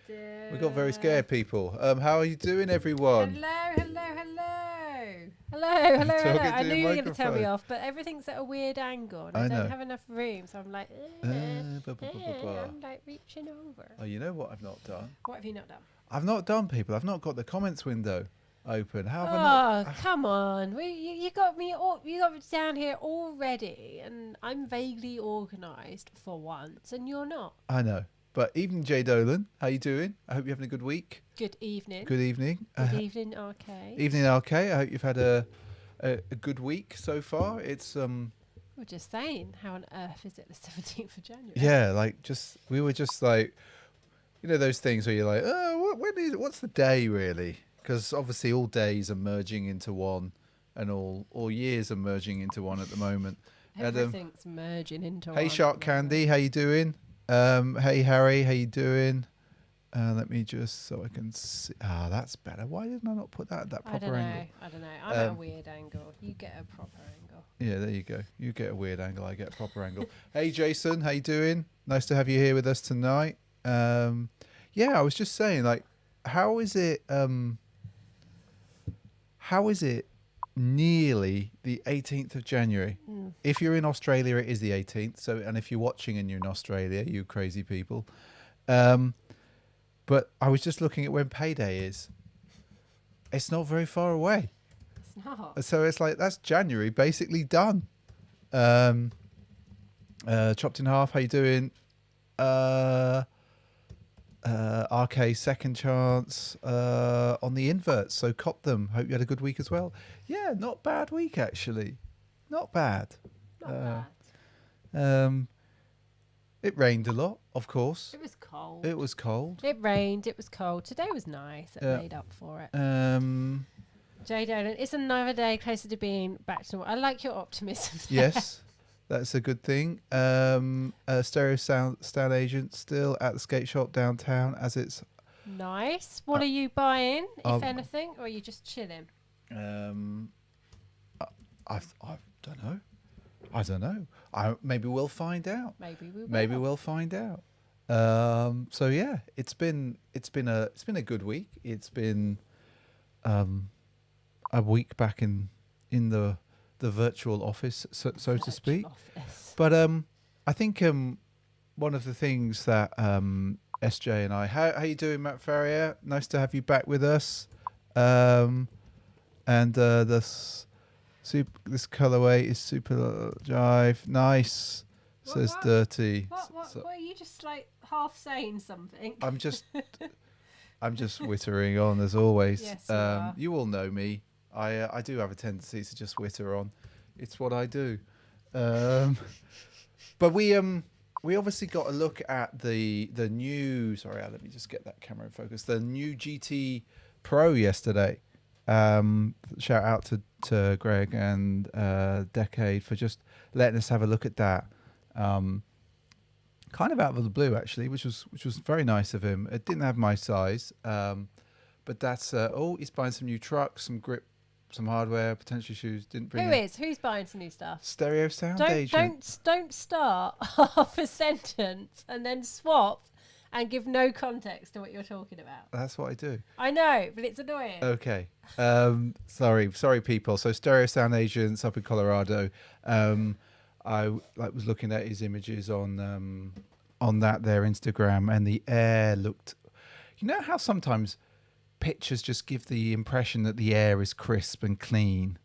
We got very scared people. How are you doing, everyone? Hello. Talking I to knew your you were going to tell me microphone. off, but everything's at a weird angle, and I I know. don't have enough room, so I'm like, I'm like reaching over. Oh, you know what I've not done? What have you not done? I've not done, people. I've not got the comments window open. How have I Oh, not? come on! You got me. You got me down here already, and I'm vaguely organised for once, and you're not. I know. But evening, Jay Dolan. How you doing? I hope you're having a good week. Good evening. Good evening. Good evening, RK. Evening, RK. I hope you've had a good week so far. It's We're just saying, how on earth is it the 17th of January? Yeah, we were just like, you know, those things where you're like, oh, what's the day really? Because obviously all days are merging into one, and all years are merging into one at the moment. Everything's merging into one. Hey, Shark Candy, how you doing? Hey, Harry, how you doing? Let me just so I can see. Ah, that's better. Why didn't I not put that at that proper angle? I don't know. I'm at a weird angle. You get a proper angle. Yeah, there you go. You get a weird angle. I get a proper angle. Hey, Jason, how you doing? Nice to have you here with us tonight. Yeah, I was just saying, like, how is it nearly the 18th of January? If you're in Australia, it is the 18th. So, and if you're watching and you're in Australia, you crazy people. But I was just looking at when payday is. It's not very far away. It's not. So it's like, that's January basically done. Chopped in half, how you doing? RK second chance on the inverts, so cop them. Hope you had a good week as well. Yeah, not bad week actually. Not bad. Not bad. It rained a lot, of course. It was cold. It was cold. It rained. It was cold. Today was nice. It made up for it. Jay Dolan, it's another day closer to being back to normal. I like your optimism. Yes, that's a good thing. Stereo sound agent still at the skate shop downtown as it's nice. What are you buying, if anything, or are you just chilling? I don't know. I don't know. Maybe we'll find out. Maybe we'll find out. So yeah, it's been a good week. It's been a week back in the virtual office, so to speak. Office. But I think one of the things that SJ and I, how you doing, Matt Ferrier? Nice to have you back with us. And this colorway is super jive. Nice. Says What? Dirty. What are you just like half saying something? I'm just wittering on as always. Yes, you are. You all know me. I do have a tendency to just witter on. It's what I do. But we obviously got a look at the new. Sorry, let me just get that camera in focus. The new GT Pro yesterday. Shout out to Greg and Decade for just letting us have a look at that. Kind of out of the blue actually, which was very nice of him. It didn't have my size, but that's he's buying some new trucks, some grip, some hardware, potentially shoes. Didn't bring. Who's buying some new stuff? Stereo sound agent. Don't start half a sentence and then swap and give no context to what you're talking about. That's what I do. I know, but it's annoying. Okay. Sorry, people. So Stereo Sound Agents up in Colorado. I was looking at his images on their Instagram, and the air looked. You know how sometimes pictures just give the impression that the air is crisp and clean.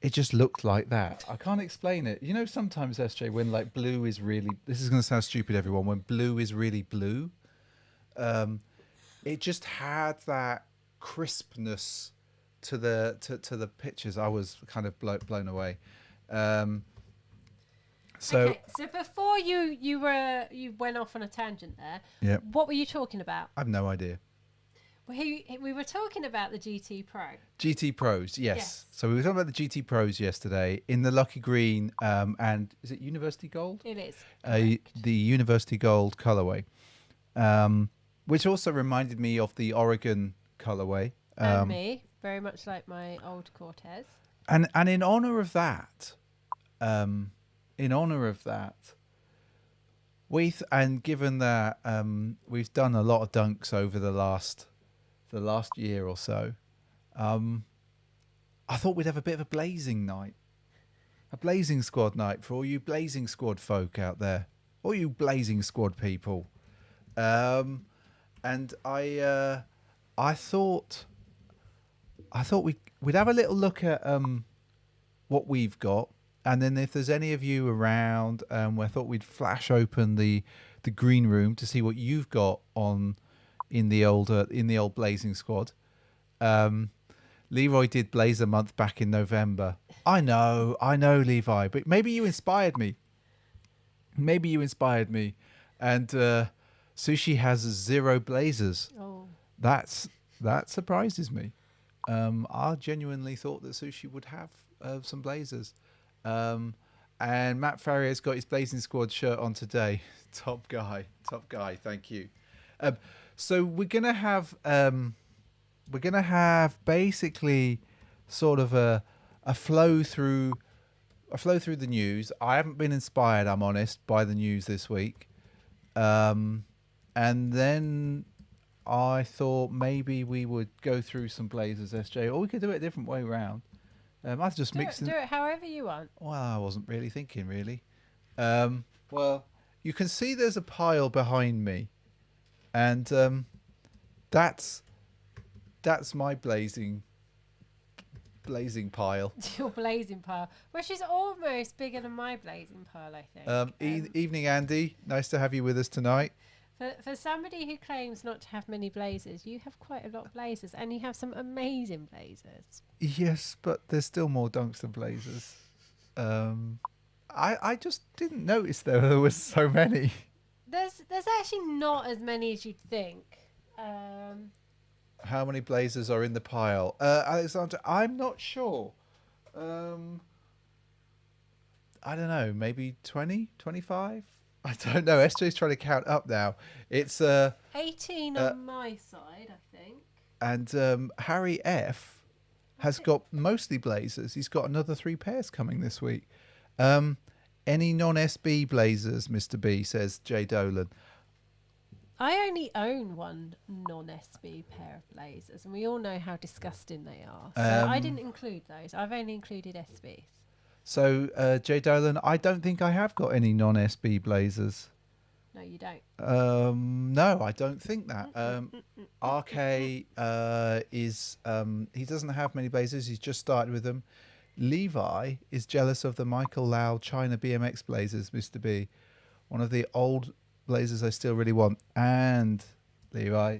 It just looked like that. I can't explain it. You know, sometimes, SJ, when like blue is really, this is going to sound stupid, everyone, when blue is really blue, it just had that crispness to the pictures. I was kind of blown away. So before you went off on a tangent there. Yeah. What were you talking about? I have no idea. Well, we were talking about the GT Pro. GT Pros, yes. So we were talking about the GT Pros yesterday in the Lucky Green, and is it University Gold? It is. The University Gold colorway, which also reminded me of the Oregon colorway. And me, very much like my old Cortez. And in honor of that, And given that we've done a lot of dunks over the last year or so, I thought we'd have a bit of a blazing night, a blazing squad night for all you blazing squad folk out there, all you blazing squad people. And I thought we'd have a little look at what we've got, and then if there's any of you around, I thought we'd flash open the green room to see what you've got on in the old blazing squad. Leroy did Blazer Month back in November. I know, Levi, but maybe you inspired me. And Sushi has 0 blazers. Oh, that surprises me. I genuinely thought that Sushi would have some blazers. And Matt Farrier's got his Blazing Squad shirt on today. Top guy. Thank you. So we're gonna have basically sort of a flow through the news. I haven't been inspired, I'm honest, by the news this week. And then I thought maybe we would go through some blazers, SJ, or we could do it a different way around. I've just mixed. Do it however you want. Well, I wasn't really thinking, really. Well, you can see there's a pile behind me, and that's my blazing pile. Your blazing pile, which is almost bigger than my blazing pile, I think. Evening, Andy. Nice to have you with us tonight. For somebody who claims not to have many blazers, you have quite a lot of blazers, and you have some amazing blazers. Yes, but there's still more dunks than blazers. I just didn't notice there was so many. There's actually not as many as you'd think. How many blazers are in the pile? Alexander, I'm not sure. I don't know, maybe 20, 25? I don't know. SJ's trying to count up now. It's 18 on my side, I think. And Harry F has got mostly blazers. He's got another 3 pairs coming this week. Any non-SB blazers, Mr. B, says Jay Dolan. I only own one non-SB pair of blazers, and we all know how disgusting they are. So I didn't include those. I've only included SBs. So, Jay Dolan, I don't think I have got any non-SB blazers. No, you don't. No, I don't think that. RK is he doesn't have many blazers. He's just started with them. Levi is jealous of the Michael Lau China BMX blazers, Mr. B. One of the old blazers I still really want. And Levi,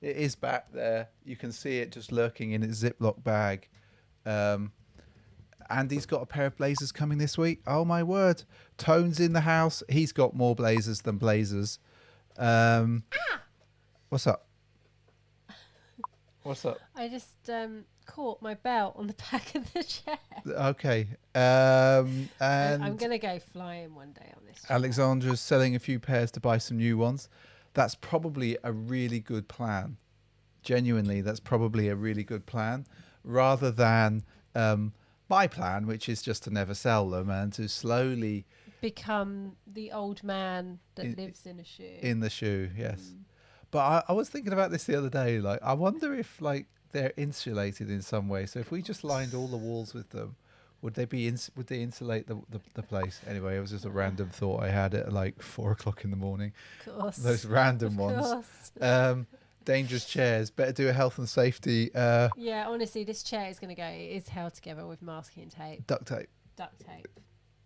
it is back there. You can see it just lurking in its Ziploc bag. Andy's got a pair of blazers coming this week. Oh my word. Tone's in the house. He's got more blazers than blazers. What's up? What's up? I just caught my belt on the back of the chair. Okay. And I'm going to go flying one day on this chair. Alexandra's selling a few pairs to buy some new ones. That's probably a really good plan. Genuinely, that's probably a really good plan. Rather than my plan, which is just to never sell them and to slowly become the old man that lives in a shoe. In the shoe, yes. But I was thinking about this the other day. Like, I wonder if they're insulated in some way. So if we just lined all the walls with them, would they insulate the place? Anyway, it was just a random thought I had at 4:00 in the morning. Of course. Those random ones. Dangerous chairs. Better do a health and safety. Yeah, honestly, this chair is going to go. It is held together with masking tape. Duct tape. Duct tape.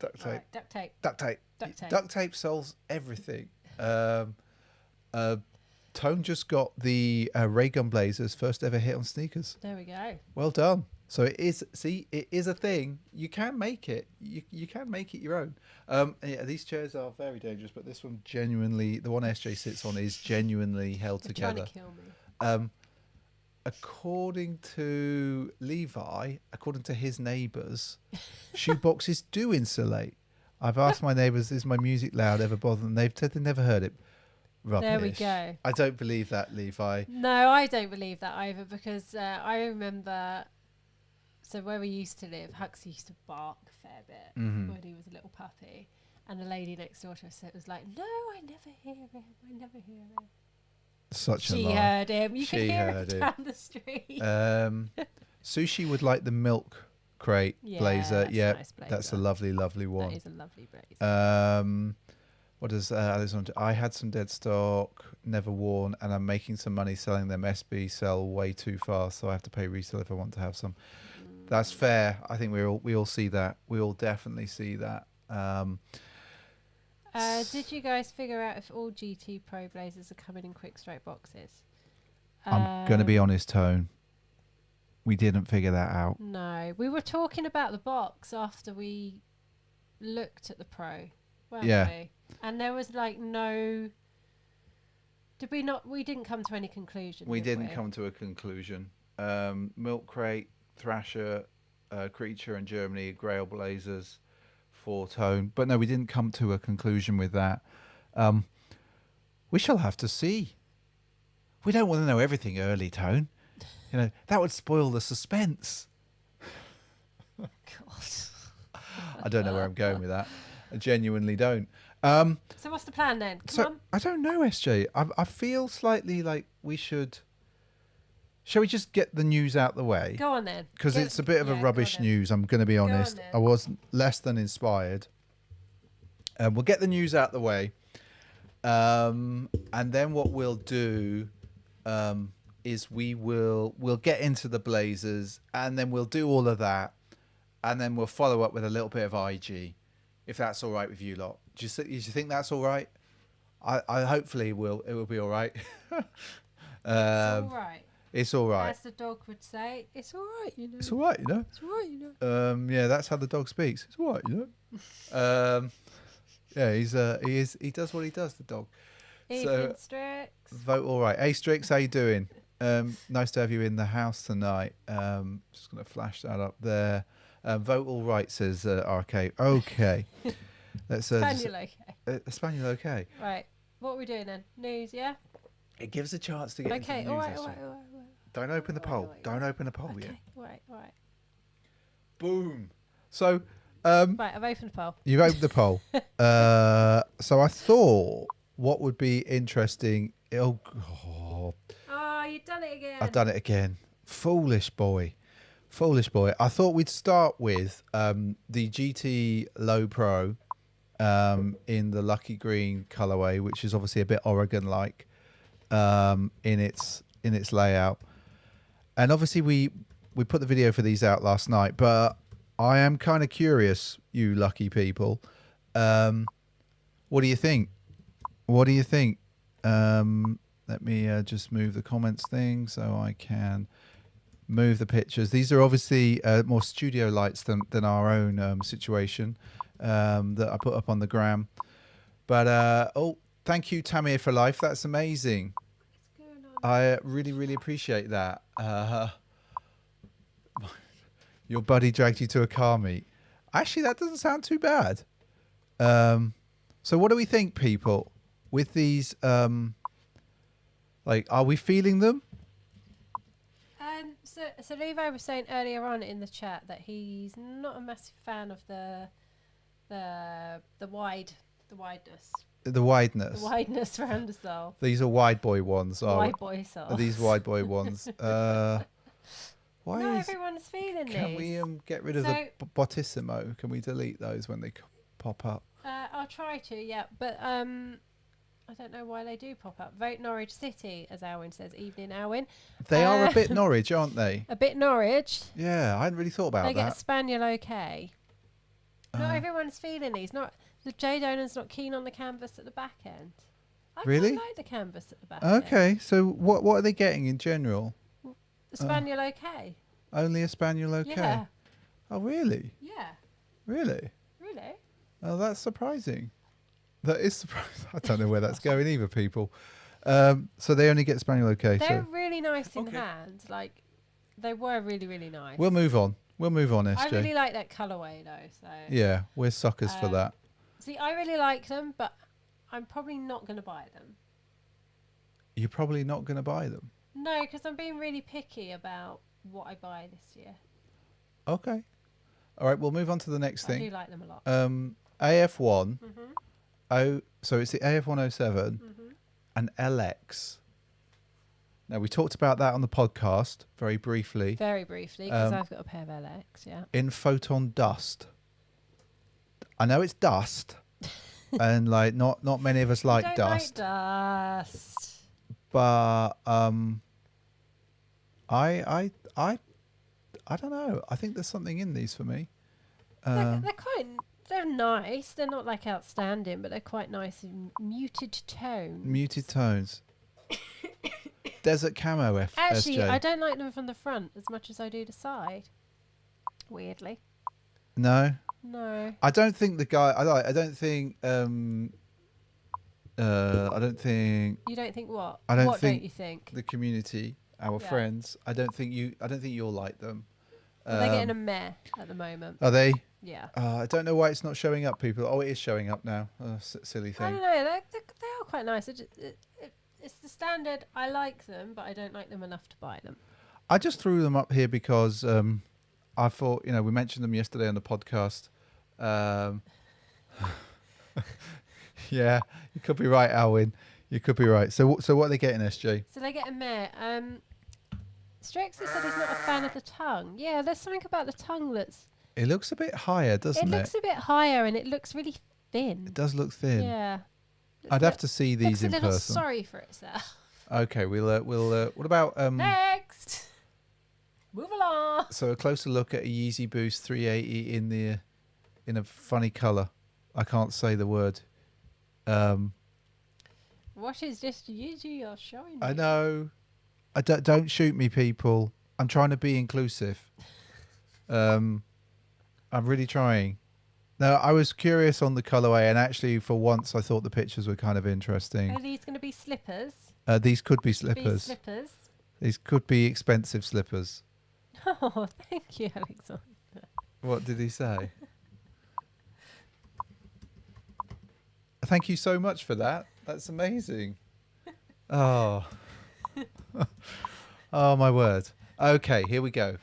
Duct tape. Right, duct tape. Duct tape. Duct tape. Duct tape solves everything. Tone just got the Ray Gun Blazers first ever hit on sneakers. There we go. Well done. So it is. See, it is a thing. You can make it. You can make it your own. Yeah, these chairs are very dangerous, but this one genuinely, the one SJ sits on, is genuinely held together. Trying to kill me. According to Levi, according to his neighbours, shoe boxes do insulate. I've asked my neighbours, is my music loud, ever bother them? They've said they never heard it. Rubbish. There we go. I don't believe that, Levi. No, I don't believe that either, because I remember, so where we used to live, Hux used to bark a fair bit when he was a little puppy. And the lady next door to us was like, "No, I never hear him. I never hear him." Such a She lie. heard him. You She could hear him heard him. down the street. Sushi would like the milk crate blazer. That's Yeah, a nice blazer. that's a lovely, lovely one. That is a lovely blazer. What does Alexander? I had some dead stock, never worn, and I'm making some money selling them. SB sell way too fast, so I have to pay resale if I want to have some. That's fair. I think we all see that. We all definitely see that. Did you guys figure out if all GT Pro blazers are coming in quick straight boxes? I'm going to be honest, Tone. We didn't figure that out. No, we were talking about the box after we looked at the Pro, weren't we? And there was like no. Did we not? We didn't come to any conclusion. We didn't come to a conclusion. Milk crate, Thrasher, Creature, and Germany Grail blazers, 4-tone. But no, we didn't come to a conclusion with that. We shall have to see. We don't want to know everything early, Tone. You know, that would spoil the suspense. God. I don't know where I'm going with that. I genuinely don't. So what's the plan then? Come on. I don't know, SJ. I feel slightly like we should. Shall we just get the news out the way? Go on then. Because it's a bit of a rubbish news. I'm going to be honest. I was less than inspired. We'll get the news out the way, and then what we'll do is we'll get into the blazers, and then we'll do all of that, and then we'll follow up with a little bit of IG, if that's all right with you lot. Do you think that's all right? I hopefully it will be all right. It's all right. It's all right. As the dog would say, it's all right, you know. It's all right, you know. It's all right, you know. Yeah, that's how the dog speaks. It's all right, you know. Yeah, he does what he does, the dog. Evening, Strix. Vote all right. Hey, Strix, how you doing? Nice to have you in the house tonight. Just going to flash that up there. Vote all right, says RK. Okay. Let's Spaniel okay. Spaniel okay. Right. What are we doing then? News, yeah? It gives a chance to get into the news. All right. Don't open the poll. Don't open the poll yet. All right. Boom. So, right, I've opened the poll. You've opened the poll. So I thought what would be interesting. Oh, you've done it again. I've done it again. Foolish boy. I thought we'd start with the GT Low Pro in the Lucky Green colorway, which is obviously a bit Oregon-like in its layout. And obviously we put the video for these out last night, but I am kind of curious, you lucky people. What do you think? Let me just move the comments thing so I can move the pictures. These are obviously more studio lights than our own situation that I put up on the gram. But thank you, Tamir for life. That's amazing. I really, really appreciate that. Your buddy dragged you to a car meet. Actually, that doesn't sound too bad. So what do we think, people, with these? Like, are we feeling them? So Levi was saying earlier on in the chat that he's not a massive fan of the wideness. The wideness. The wideness around the sole. These are wide boy ones. Wide boy soles. Are these wide boy ones? Why not everyone's feeling Can these. we get rid of the Bottissimo? Can we delete those when they pop up? I'll try to, yeah. But I don't know why they do pop up. Vote Norwich City, as Alwyn says. Evening, Alwyn. They are a bit Norwich, aren't they? A bit Norwich. Yeah, I hadn't really thought about that. They get a Spaniel okay. Not everyone's feeling these. The J Donan's not keen on the canvas at the back end. I really quite like the canvas at the back end. Okay, so what are they getting in general? The Spaniel okay. Only a Spaniel okay? Yeah. Oh, really? Yeah. Really? Really? Oh, that's surprising. That is surprising. I don't know where that's going either, people. So they only get Spaniel okay. They're really nice in hand. Like, they were really, really nice. We'll move on, SJ. I really like that colourway, though. So yeah, we're suckers for that. See, I really like them, but I'm probably not going to buy them. You're probably not going to buy them? No, because I'm being really picky about what I buy this year. Okay. All right, we'll move on to the next thing. I do like them a lot. AF1. Mm-hmm. So it's the AF107 and LX. Now, we talked about that on the podcast very briefly. Very briefly, because I've got a pair of LX, yeah. In Photon Dust. I know it's dust, and like not many of us like dust. Like dust. But I don't know. I think there's something in these for me. They're nice. They're not like outstanding, but they're quite nice in muted tones. Muted tones. Desert camo Actually, SJ. I don't like them from the front as much as I do the side. Weirdly. No. No. I don't think the guy. I don't think. I don't think. You don't think what? I don't what think don't you think? the community, our friends. I don't think you'll like them. Well, they're getting a meh at the moment. Are they? Yeah. I don't know why it's not showing up, people. Oh, it is showing up now. Silly thing. I don't know. They are quite nice. It's the standard. I like them, but I don't like them enough to buy them. I just threw them up here because I thought, we mentioned them yesterday on the podcast. Yeah, you could be right, Alwyn. You could be right. So what are they getting, SJ? So they get a meh. Strexer said he's not a fan of the tongue. Yeah, there's something about the tongue that's... It looks a bit higher, doesn't it? It looks a bit higher and it looks really thin. It does look thin. Yeah. I'd have to see these in person. Looks a little sorry for itself. Okay, we'll what about Next. Move along. So a closer look at a Yeezy Boost 380 in a funny colour. I can't say the word. What is this Yeezy you're showing me? I know. Don't shoot me, people. I'm trying to be inclusive. I'm really trying. No, I was curious on the colourway, and actually, for once, I thought the pictures were kind of interesting. Are these going to be slippers? These could be slippers. These could be expensive slippers. Oh, thank you, Alexander. What did he say? Thank you so much for that. That's amazing. Oh. Oh, my word. Okay, here we go.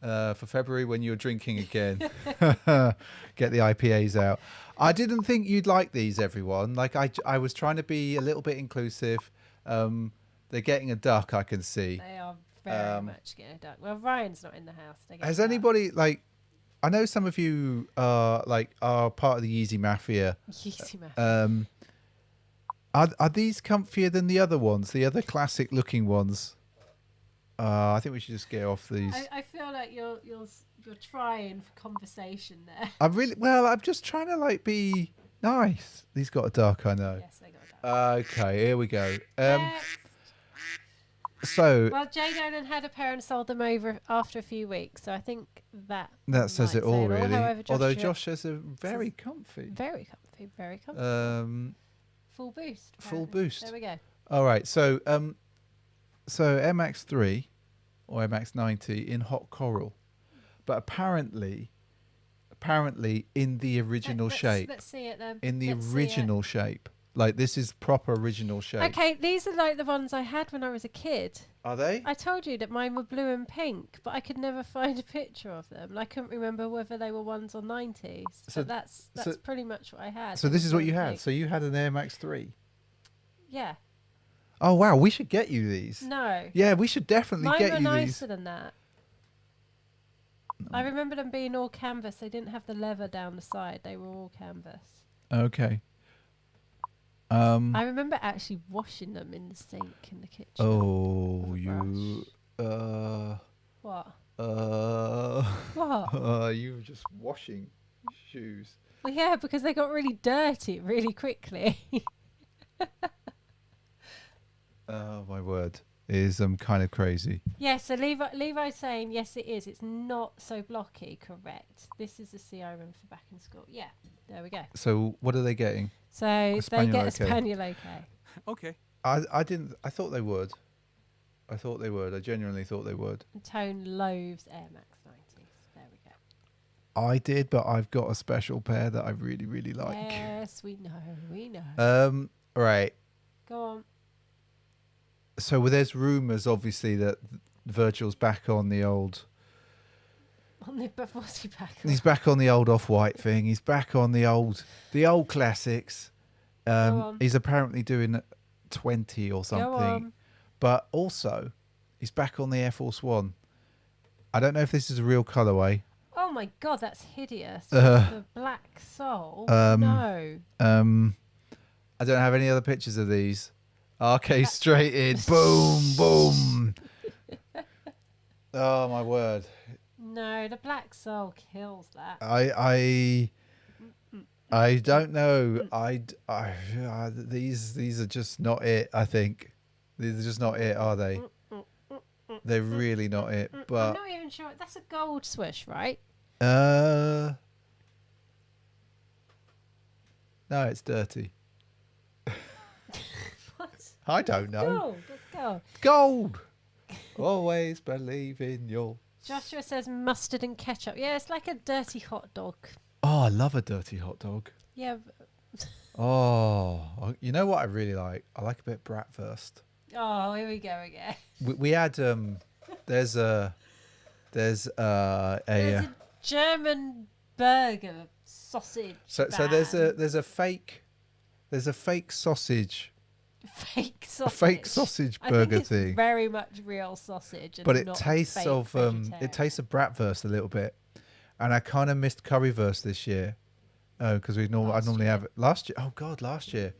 For February, when you're drinking again, get the IPAs out. I didn't think you'd like these, everyone. Like I was trying to be a little bit inclusive. They're getting a duck, I can see. They are very much getting a duck. Well, Ryan's not in the house. Has anybody I know some of you are part of the Yeezy Mafia. Yeezy Mafia. Are these comfier than the other ones? The other classic looking ones? I think we should just get off these. I feel like you're trying for conversation there. I'm just trying to be nice. These got a duck, I know. Yes, they got a duck. Okay, here we go. Next. So well, Jay Dolan had a pair and sold them over after a few weeks, so I think that says it all, really. However, although Josh says they're very comfy. Very comfy, very comfy. Full boost. Full apparently. boost. There we go. All right, so MX3 or MX90 in hot coral, but apparently in the original shape. Let's see it then. In the original shape. Like, this is proper original shape. Okay, these are like the ones I had when I was a kid. Are they? I told you that mine were blue and pink, but I could never find a picture of them. And I couldn't remember whether they were ones or 90s. So that's pretty much what I had. So this is what you had. So you had an Air Max 3? Yeah. Oh, wow. We should get you these. No. Yeah, we should definitely get you these. Mine were nicer than that. No. I remember them being all canvas. They didn't have the leather down the side. They were all canvas. Okay. I remember actually washing them in the sink in the kitchen. Oh, you. What? What? You were just washing shoes. Well, yeah, because they got really dirty really quickly. Oh, my word. It is kind of crazy. Yeah, so Levi's saying, yes, it is. It's not so blocky, correct. This is the CRM for back in school. Yeah, there we go. So what are they getting? So they get a Spaniel okay. Okay. I didn't. I thought they would. I genuinely thought they would. And Tone loathes Air Max 90s. There we go. I did, but I've got a special pair that I really, really like. Yes, we know. Right. Go on. So there's rumours, obviously, that Virgil's back on the old What's he back on? He's back on the old Off-White thing. He's back on the old classics. He's apparently doing 20 or something. But also, he's back on the Air Force One. I don't know if this is a real colorway. Oh my god, that's hideous. The black sole. No. I don't have any other pictures of these. RK straight in. Boom, boom. Oh my word. No, the black sole kills that. I don't know. These are just not it. I think these are just not it, are they? They're really not it. But I'm not even sure. That's a gold swoosh, right? no, it's dirty. What? I don't know. Gold. Let's go. Gold. Always believe in your. Joshua says mustard and ketchup. Yeah, it's like a dirty hot dog. Oh, I love a dirty hot dog. Yeah. Oh, you know what I really like? I like a bit of bratwurst. Oh, here we go again. We had there's a German burger sausage. so there's a fake sausage. Fake sausage. A fake sausage burger I think it's thing. very much real sausage. And But it not tastes fake of vegetarian. it tastes of bratwurst a little bit, and I kind of missed currywurst this year, because I normally have it last year. Oh God, last year,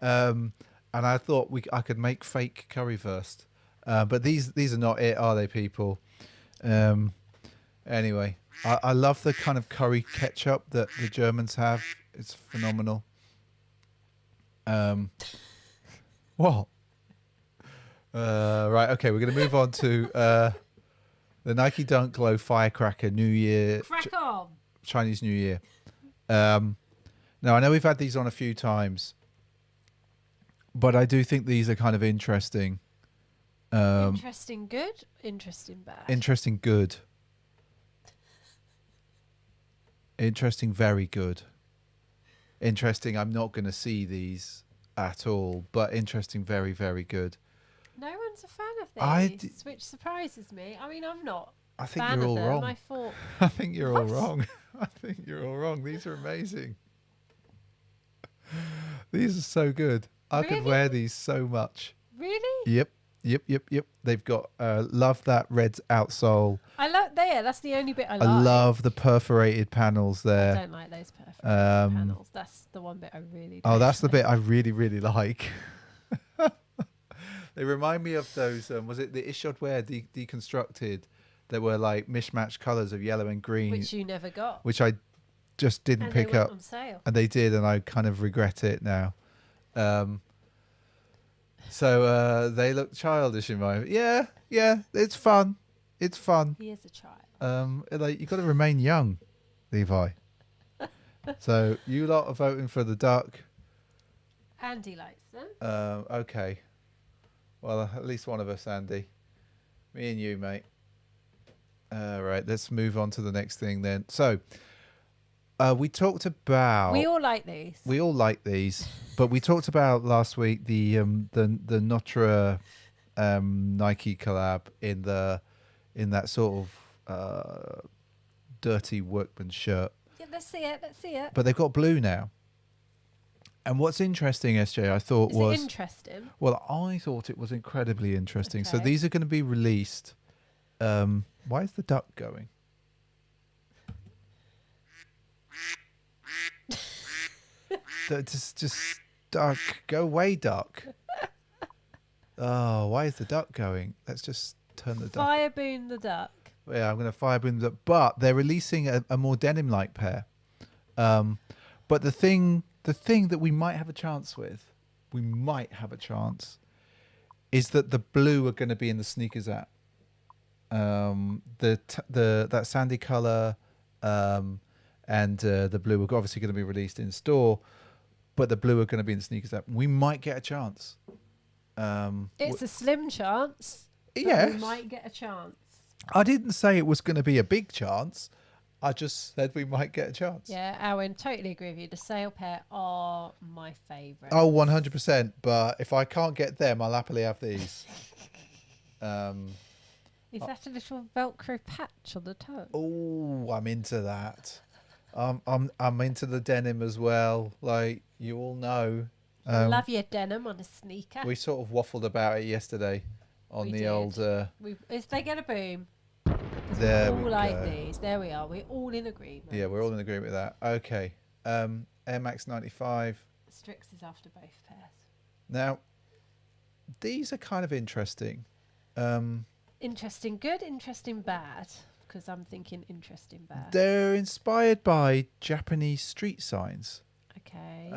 and I thought I could make fake currywurst, but these are not it, are they, people? Anyway, I love the kind of curry ketchup that the Germans have. It's phenomenal. What? Right, okay, we're going to move on to the Nike Dunk Low Firecracker New Year. Crack on. Chinese New Year. Now, I know we've had these on a few times, but I do think these are kind of interesting. Interesting good, interesting bad. Interesting good. Interesting very good. Interesting, I'm not going to see these at all, but interesting very, very good. No one's a fan of these, which surprises me. I mean, I'm not. I think fan you're of all them. wrong. I thought. I think you're all wrong. I think you're all wrong. These are amazing. These are so good. I could wear these so much. Really? Yep. They've got love that red outsole. I love there. That's the only bit I like. I love the perforated panels there. I don't like those perforated panels. That's the one bit I really don't. Oh, that's the bit I really, really like. They remind me of those. Was it the Ishod Wear deconstructed? That were like mishmash colours of yellow and green, which you never got, which I just didn't pick up. On sale. And they did, and I kind of regret it now. So they look childish in my. Yeah, it's fun. It's fun. He is a child. Like, you've got to remain young, Levi. So you lot are voting for the duck. Andy likes them. Okay. Well, at least one of us, Andy. Me and you, mate. Right, let's move on to the next thing then. So, we talked about. We all like these. We all like these, but we talked about last week the Notre Nike collab in that sort of dirty workman shirt. Yeah, let's see it. But they've got blue now. And what's interesting, SJ, I thought was interesting. Well, I thought it was incredibly interesting. Okay. So these are going to be released. Why is the duck going? just duck, go away, duck. Oh, why is the duck going? Let's just turn the duck. Fireboon the duck. Yeah, I'm going to fireboon the duck. But they're releasing a more denim-like pair. But the thing that we might have a chance with, is that the blue are going to be in the sneakers app. That sandy color and the blue are obviously going to be released in store, but the blue are going to be in the sneakers app. We might get a chance. It's a slim chance. Yes, we might get a chance. I didn't say it was going to be a big chance. I just said we might get a chance. Yeah, Owen, totally agree with you. The sale pair are my favourite. Oh, 100%. But if I can't get them, I'll happily have these. Is that a little Velcro patch on the toe? Oh, I'm into that. I'm into the denim as well. Like you all know. Love your denim on a sneaker. We sort of waffled about it yesterday on the old. They get a boom. There we we like go. these. There we are. We're all in agreement. Yeah, we're all in agreement with that. Okay. Air Max 95. Strix is after both pairs. Now, these are kind of interesting. Interesting good, interesting bad. Because I'm thinking interesting bad. They're inspired by Japanese street signs. Okay.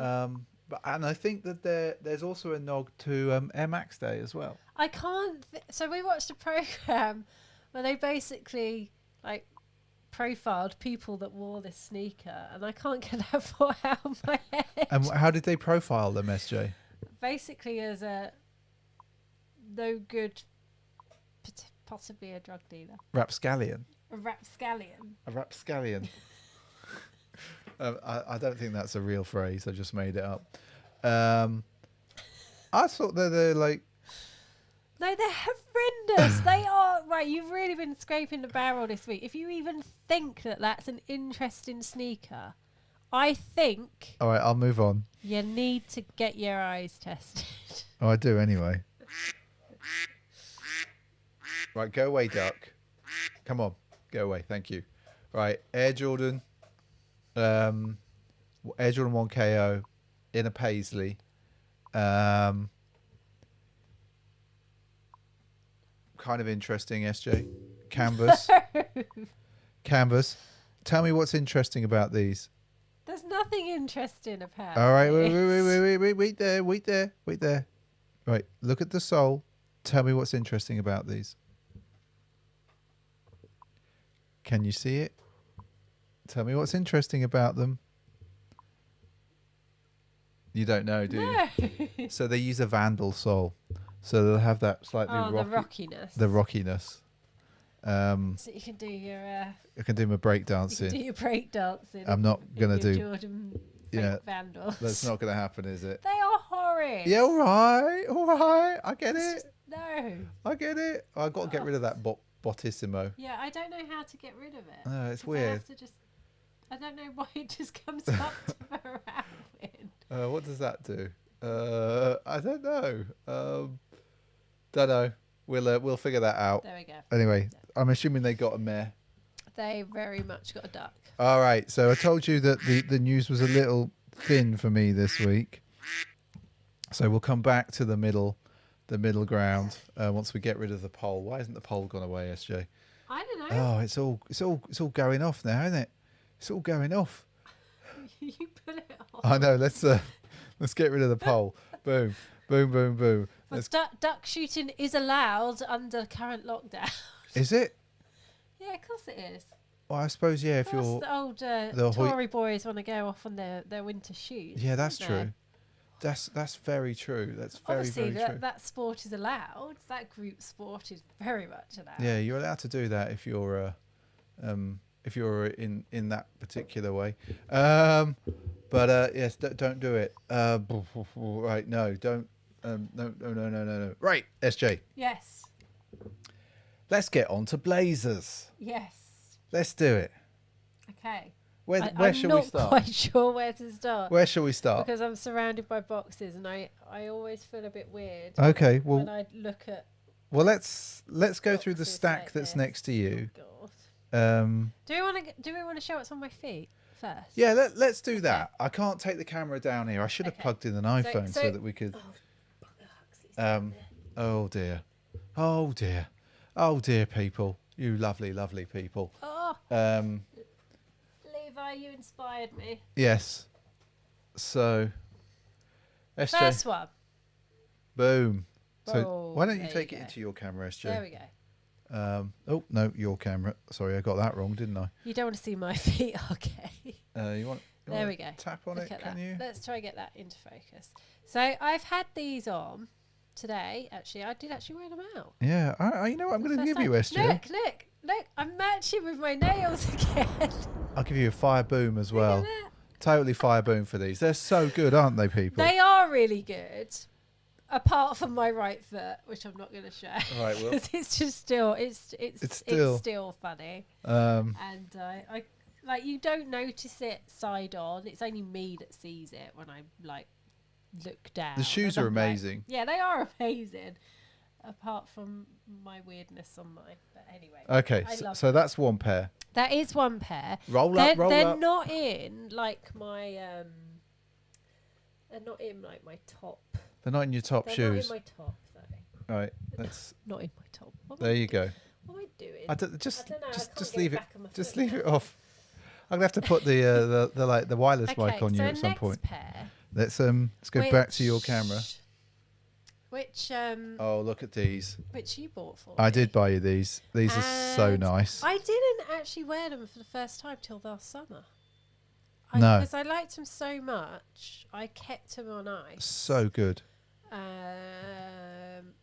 And I think that there's also a nod to Air Max Day as well. I can't. So we watched a program where they basically like profiled people that wore this sneaker, and I can't get that thought out of my head. And how did they profile them, SJ? Basically, as a no good, possibly a drug dealer. Rapscallion. A rapscallion. A rapscallion. I don't think that's a real phrase. I just made it up. I thought they're like. No, they're horrendous. They are. Right, you've really been scraping the barrel this week. If you even think that that's an interesting sneaker, I think. All right, I'll move on. You need to get your eyes tested. Oh, I do anyway. Right, go away, duck. Come on, go away. Thank you. Right, Air Jordan 1 KO in a paisley. Kind of interesting, SJ. Canvas. Canvas. Tell me what's interesting about these. There's nothing interesting about All right, this. wait there. Right, look at the sole. Tell me what's interesting about these. Can you see it? Tell me what's interesting about them. You don't know, do you? So they use a Vandal sole. So they'll have that slightly the rockiness. The rockiness. So you can do your. I can do my break You dancing. can do your break dancing. I'm not gonna do. Jordan Vandals. That's not gonna happen, is it? They are horrid. Yeah, all right. I get it. No. I get it. I've got to get rid of that bottissimo. Yeah, I don't know how to get rid of it. No, it's 'Cause weird. I don't know why it just comes up to around. What does that do? I don't know. Don't know. We'll figure that out. There we go. Anyway, I'm assuming they got a mare. They very much got a duck. All right. So I told you that the news was a little thin for me this week. So we'll come back to the middle ground once we get rid of the poll. Why hasn't the poll gone away, SJ? I don't know. Oh, it's all going off now, isn't it? It's all going off. You put it on. I know. Let's get rid of the poll. Boom, boom, boom, boom. Well, duck shooting is allowed under current lockdown. Is it? Yeah, of course it is. Well, I suppose yeah. If Of course you're the old Tory boys want to go off on their winter shoots. yeah, that's don't true. That's very true. That's Obviously, very true. that sport is allowed. That group sport is very much allowed. Yeah, you're allowed to do that if you're in that particular way. But yes, don't do it. Right, no, don't. No. Right, SJ. Yes. Let's get on to blazers. Yes. Let's do it. Okay. Where I'm shall we not start? quite sure where to start. Where shall we start? Because I'm surrounded by boxes, and I always feel a bit weird. Okay, when well, I look at. well, let's go through the boxes stack like that's this. next to you. Oh, God. Do we want to show what's on my feet first? Yeah, let's do that. I can't take the camera down here. I should have plugged in an iPhone so that we could. Oh dear, people, you lovely people. Oh. Levi, you inspired me. Yes. So. SJ. First one. Boom. So Oh, why don't you there take you it go. into your camera, SJ? There we go. Oh no, your camera. Sorry, I got that wrong, didn't I? You don't want to see my feet, okay? You want? There we go. Tap on Look it, at can that. you? Let's try and get that into focus. So I've had these on today. Actually, I did actually wear them out. Yeah. You know what I'm going to First give you, time. SJ? Look! I'm matching with my nails again. I'll give you a fire boom as Look well. at that. Totally fire boom for these. They're so good, aren't they, people? They are really good. apart from my right foot, which I'm not going to share. All right, well, it's just still it's still funny. And I like, you don't notice it side on. It's only me that sees it when I like look down. The shoes are amazing. Yeah, they are amazing. Apart from my weirdness on mine, but anyway. Okay, so that's one pair. That is one pair. Roll up. They're not in like my they're not in like my top. They're not in your top shoes. They're not in my top though. Right, that's not in my top. There you go. What am I doing? I don't know. Just leave it. Just foot. leave it off. I'm gonna have to put the wireless mic on you at some point. Pair, let's go back to your camera. Which oh, look at these. Which you bought for me. I did buy you these. These are so nice. I didn't actually wear them for the first time till last summer. No. Because I liked them so much, I kept them on ice. So good.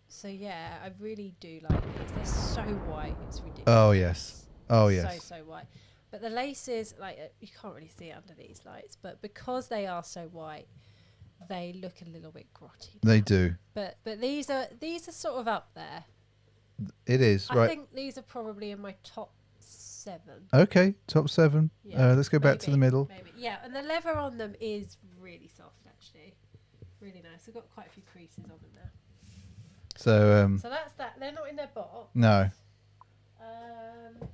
So yeah, I really do like these. They're so white, it's ridiculous. Oh yes. Oh yes. So white. But the laces, like you can't really see it under these lights, but because they are so white, they look a little bit grotty. They do. But these are sort of up there. It is, right. I think these are probably in my top 7. Okay, top 7. Yeah, let's go back to the middle. Maybe. Yeah, and the leather on them is really soft actually. Really nice. I've got quite a few creases on them now. So so that's that. They're not in their box. No. That's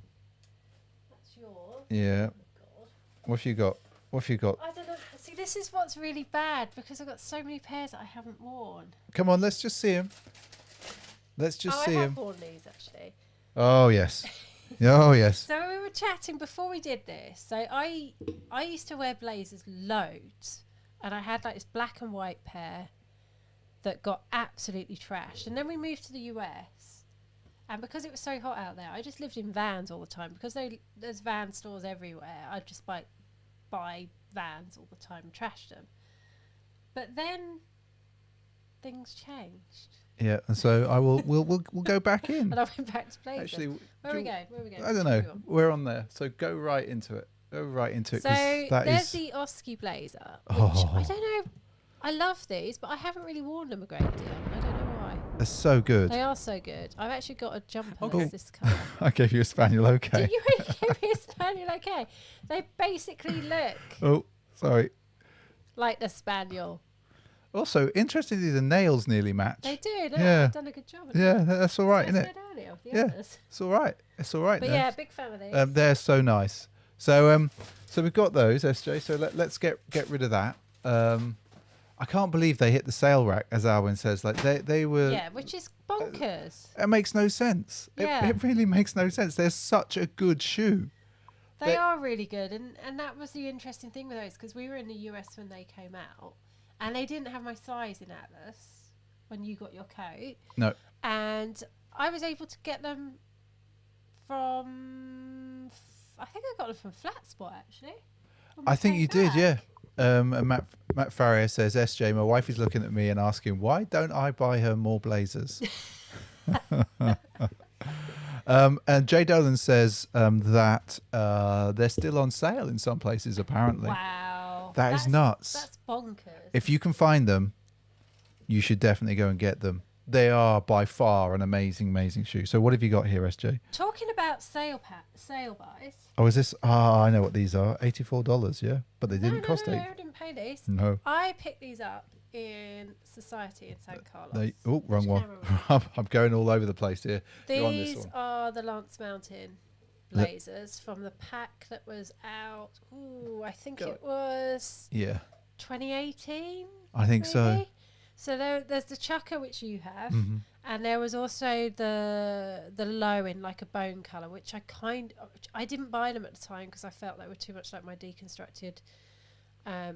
yours. Yeah. Oh God. What have you got? What have you got? I don't know. See, this is what's really bad because I've got so many pairs that I haven't worn. Come on, let's just see them. Let's just see I them. have worn these actually. Oh yes. Oh yes. So we were chatting before we did this. So I used to wear blazers loads, and I had like this black and white pair that got absolutely trashed. And then we moved to the US, and because it was so hot out there, I just lived in Vans all the time because there's Van stores everywhere. I'd just buy Vans all the time and trash them. But then things changed. Yeah, and so we'll go back in. And I went back to blazers. Actually, where are we going? I don't know. We're on there, so go right into it. Go right into it. So there's the Oski blazer, which I don't know. I love these, but I haven't really worn them a great deal. I don't know why. They're so good. They are so good. I've actually got a jumper that's this colour. I gave you a spaniel, okay. Did you really give me a spaniel, okay? They basically look Oh, sorry. like the spaniel. Also, interestingly, the nails nearly match. They do, don't Yeah. they? I've done a good job. Yeah, that's all right, isn't isn't it? Yeah, it's all right. It's all right. But now. yeah, big fan of these. They're so nice. So so we've got those, SJ. So let's get rid of that. I can't believe they hit the sale rack, as Alwyn says. Like they were. Yeah, which is bonkers. It makes no sense. Yeah. It really makes no sense. They're such a good shoe. They are really good, and that was the interesting thing with those, because we were in the US when they came out, and they didn't have my size in Atlas when you got your coat. No. And I was able to get them from, I think I got them from Flat Spot actually. I think you did, yeah. And Matt Farrier says, SJ, my wife is looking at me and asking, why don't I buy her more blazers? And Jay Dolan says that they're still on sale in some places, apparently. Wow. That's nuts. That's bonkers. If you can find them, you should definitely go and get them. They are by far an amazing, amazing shoe. So what have you got here, SJ? Talking about sale buys. Oh, is this? I know what these are. $84, yeah? But they didn't cost No, $8. I didn't pay these. No. I picked these up in Society in San Carlos. Wrong one. I'm going all over the place here. These are the Lance Mountain blazers from the pack that was out. Ooh, I think it was 2018. I think maybe? so. So there's the Chucker, which you have, Mm-hmm. and there was also the low in like a bone colour, which I didn't buy them at the time because I felt they were too much like my deconstructed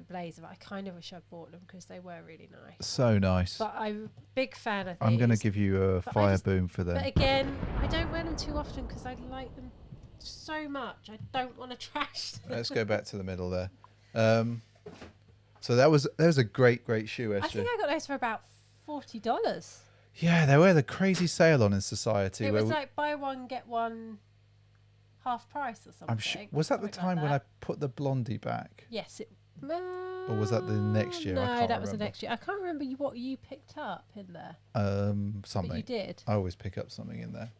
blazer. But I kind of wish I'd bought them because they were really nice. So nice. But I'm a big fan of these. I'm going to give you a fire boom for them. But again, I don't wear them too often because I like them so much. I don't want to trash them. Let's go back to the middle there. So that was a great shoe, SJ. I think I got those for about $40. Yeah, they were the crazy sale on in Society. It was like buy one get one half price or something. Was that the time when I put the blondie back? Yes, it Or was that the next year? I No, can't that was the remember. next year. I can't remember what you picked up in there. Something. But you did. I always pick up something in there.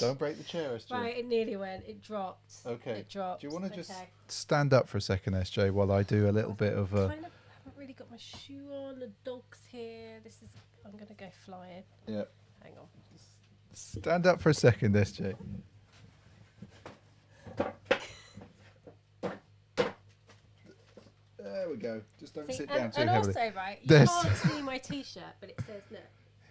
Don't break the chair, SJ. Right, it nearly went. It dropped. Okay. It dropped. Do you want to just stand up for a second, SJ, while I do a little bit of a... I kind of haven't really got my shoe on. The dog's here. I'm going to go flying. Yeah. Hang on. Stand up for a second, SJ. There we go. Just don't sit down too heavily. And also, right, you There's- can't see my T-shirt, but it says, look,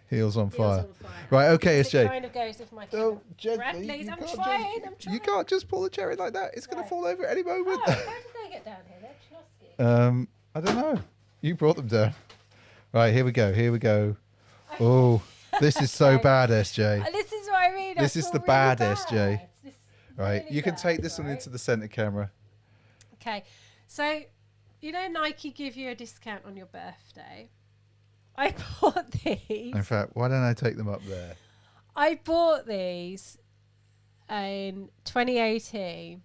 Heels on Heels fire. on fire. Right, okay, It SJ. kind of goes with my Don't Brad, gently. please, You I'm can't trying. You can't just pull the chair in like that. It's going to Right. fall over at any moment. Oh, how did they get down here? They're Chnosky. I don't know. You brought them down. Right, here we go. Here we go. Oh, this is so Okay. bad, SJ. This is what I mean. I This is feel the really bad bad. SJ. This is Right, really you can bad, take this one right? into the center camera. Okay, so you know Nike give you a discount on your birthday. I bought these. In fact, why don't I take them up there? I bought these in 2018.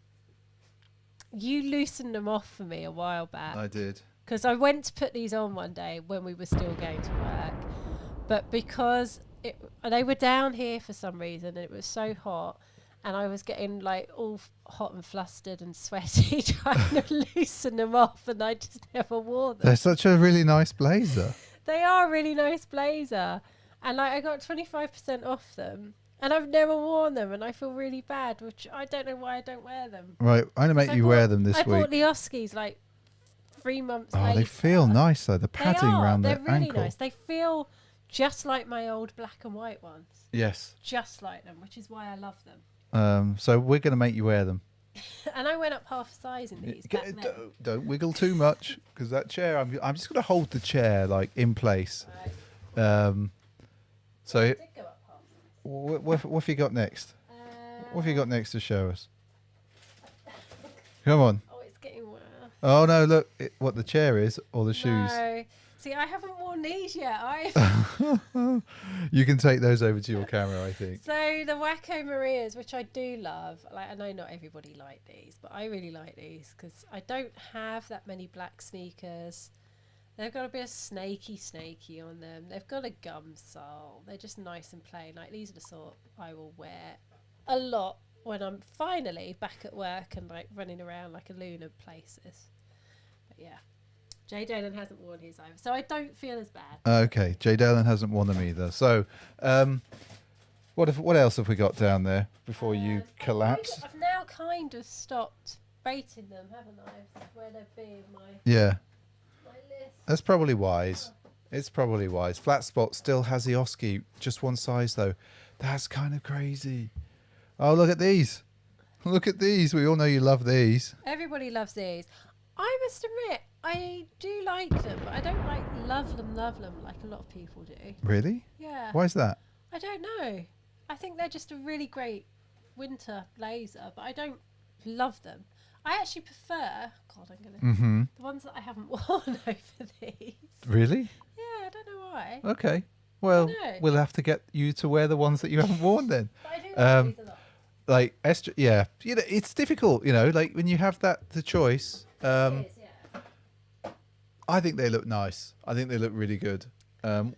You loosened them off for me a while back. I did. Because I went to put these on one day when we were still going to work. But because they were down here for some reason and it was so hot and I was getting like all hot and flustered and sweaty trying to loosen them off and I just never wore them. They're such a really nice blazer. They are a really nice blazer. And like I got 25% off them. And I've never worn them and I feel really bad, which I don't know why I don't wear them. Right, I'm going to make you wear them this I bought week. the Oskies like 3 months Oh, later. they feel nice though. The padding around They're the really ankle. nice. They feel just like my old black and white ones. Yes. Just like them, which is why I love them. So we're going to make you wear them. And I went up half a size in these back then. Don't wiggle too much because that chair. I'm just going to hold the chair like in place. Right. So I did go up half a size. what have you got next? What have you got next to show us? Come on. Oh, it's getting worse. Oh no! Look, what the chair is or the shoes. No. See, I haven't worn these yet. You can take those over to your camera, I think. So the Wacko Marias, which I do love. Like I know not everybody like these, but I really like these because I don't have that many black sneakers. They've got a bit of snaky on them. They've got a gum sole. They're just nice and plain. Like these are the sort I will wear a lot when I'm finally back at work and like running around like a loon at places. But yeah, Jay Dolan hasn't worn his either, so I don't feel as bad. Okay, Jay Dallin hasn't worn them either. So, what else have we got down there before you collapse? I've now kind of stopped rating them, haven't I? Where they've been my Yeah, list. that's probably wise. It's probably wise. Flat Spot still has the Oski, just one size though. That's kind of crazy. Oh, look at these. Look at these. We all know you love these. Everybody loves these. I must admit, I do like them, but I don't like love them like a lot of people do. Really? Yeah. Why is that? I don't know. I think they're just a really great winter blazer, but I don't love them. I actually prefer, God, I'm going to, Mm-hmm. the ones that I haven't worn over these. Really? Yeah, I don't know why. Okay. Well, know. we'll have to get you to wear the ones that you haven't worn then. But I do like these a lot. Like Esther, yeah, you know, it's difficult, you know, like when you have the choice. It is, yeah. I think they look nice. I think they look really good.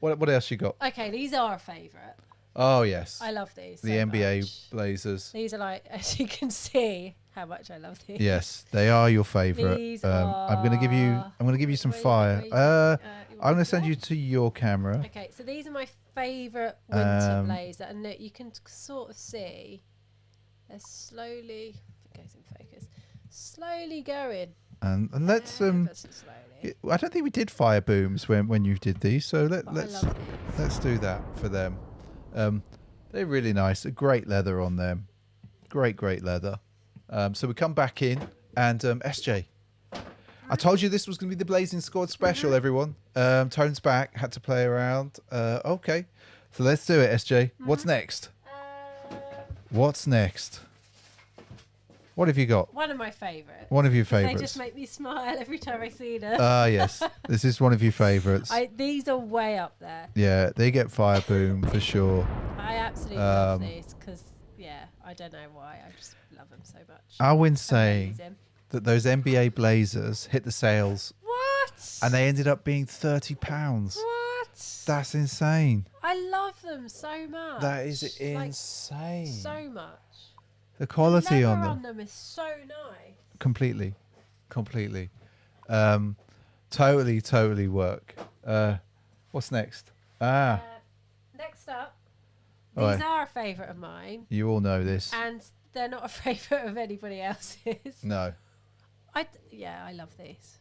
What else you got? Okay, these are a favourite. Oh yes, I love these. the so NBA much. blazers. These are like, as you can see, how much I love these. Yes, they are your favourite. These I'm gonna give you some fire. I'm gonna send you to your camera. Okay, so these are my favourite winter Um, blazer, and look, you can sort of see they're slowly, if it goes in focus, slowly going. And let's ever so slowly. I don't think we did fire booms when you did these, so But I let's love these. let's do that for them. They're really nice. A great leather on them. Great leather. So we come back in and SJ. I told you this was going to be the Blazing Squad special, everyone. Tone's back. Had to play around. Okay. So let's do it, SJ. What's next? What's next? What have you got? One of my favourites. One of your They favourites. just make me smile every time I see them. Ah, yes. This is one of your favourites. These are way up there. Yeah, they get fire boom for sure. I absolutely love Um, these because, yeah, I don't know why. I just love love them so much. Alwyn's saying Amazing. that those NBA Blazers hit the sales What? and they ended up being £30. What? That's insane. I love them so much. That is Like, insane. so much. The quality the on leather them. on them is so nice. Completely. Totally work. What's next? Next up, All these right. are a favourite of mine, You all know this. and they're not a favourite of anybody else's. No. I love these.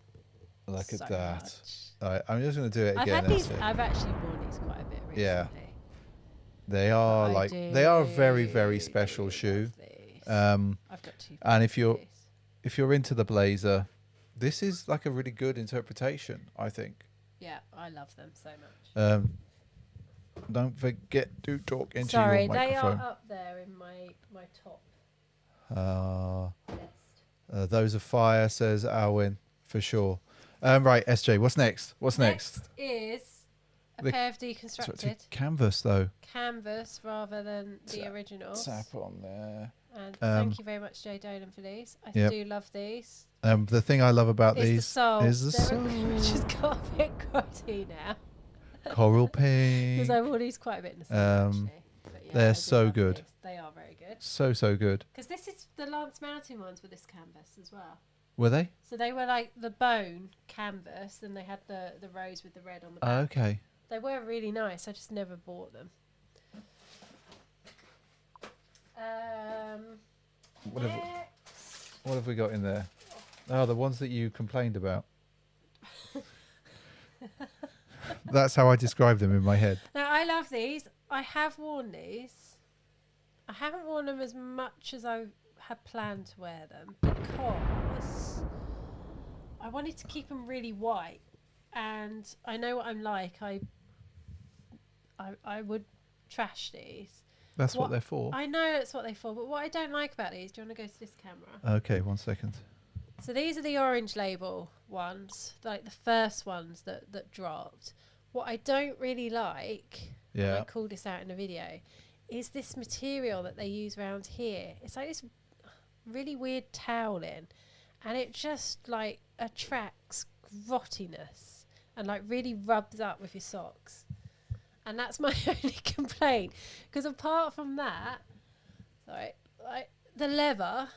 Look so at that. much. All right, I'm just going to do it I've again. had these. Esther. I've actually worn these quite a bit recently. Yeah. They are they are a very special shoe. I've got two. And if pairs of these. you're into the blazer, this is like a really good interpretation, I think. Yeah, I love them so much. Don't forget to talk into Sorry, your they microphone. are up there in my top list. Those are fire, says Alwyn, for sure. Right, SJ, what's next? Next is a pair of So it's deconstructed canvas, though. canvas rather than the original. Tap on there. And thank you very much, Jay Dolan, for these. I Yep. do love these. The thing I love about Is the these sole. is the They're sole. which has got a bit grotty now. Coral Because pink. I wore these quite a bit in the summer, actually. But yeah, they're I do so love good. these. They are very good. So good. Because this is the Lance Mountain ones with this canvas as well. Were they? So they were like the bone canvas, and they had the rose with the red on the back. Okay. They were really nice. I just never bought them. What have, Next. what have we got in there? Oh, the ones that you complained about. That's how I describe them in my head. Now, I love these. I have worn these. I haven't worn them as much as I had planned to wear them because I wanted to keep them really white. And I know what I'm like. I would trash these. That's what they're for. I know that's what they're for. But what I don't like about these, do you want to go to this camera? Okay, 1 second. So these are the orange label ones, like the first ones that dropped. What I don't really like, and I called this out in a video, is this material that they use around here. It's like this really weird toweling, and it just like attracts grottiness and like really rubs up with your socks. And that's my only complaint. Because apart from that, sorry, like the leather,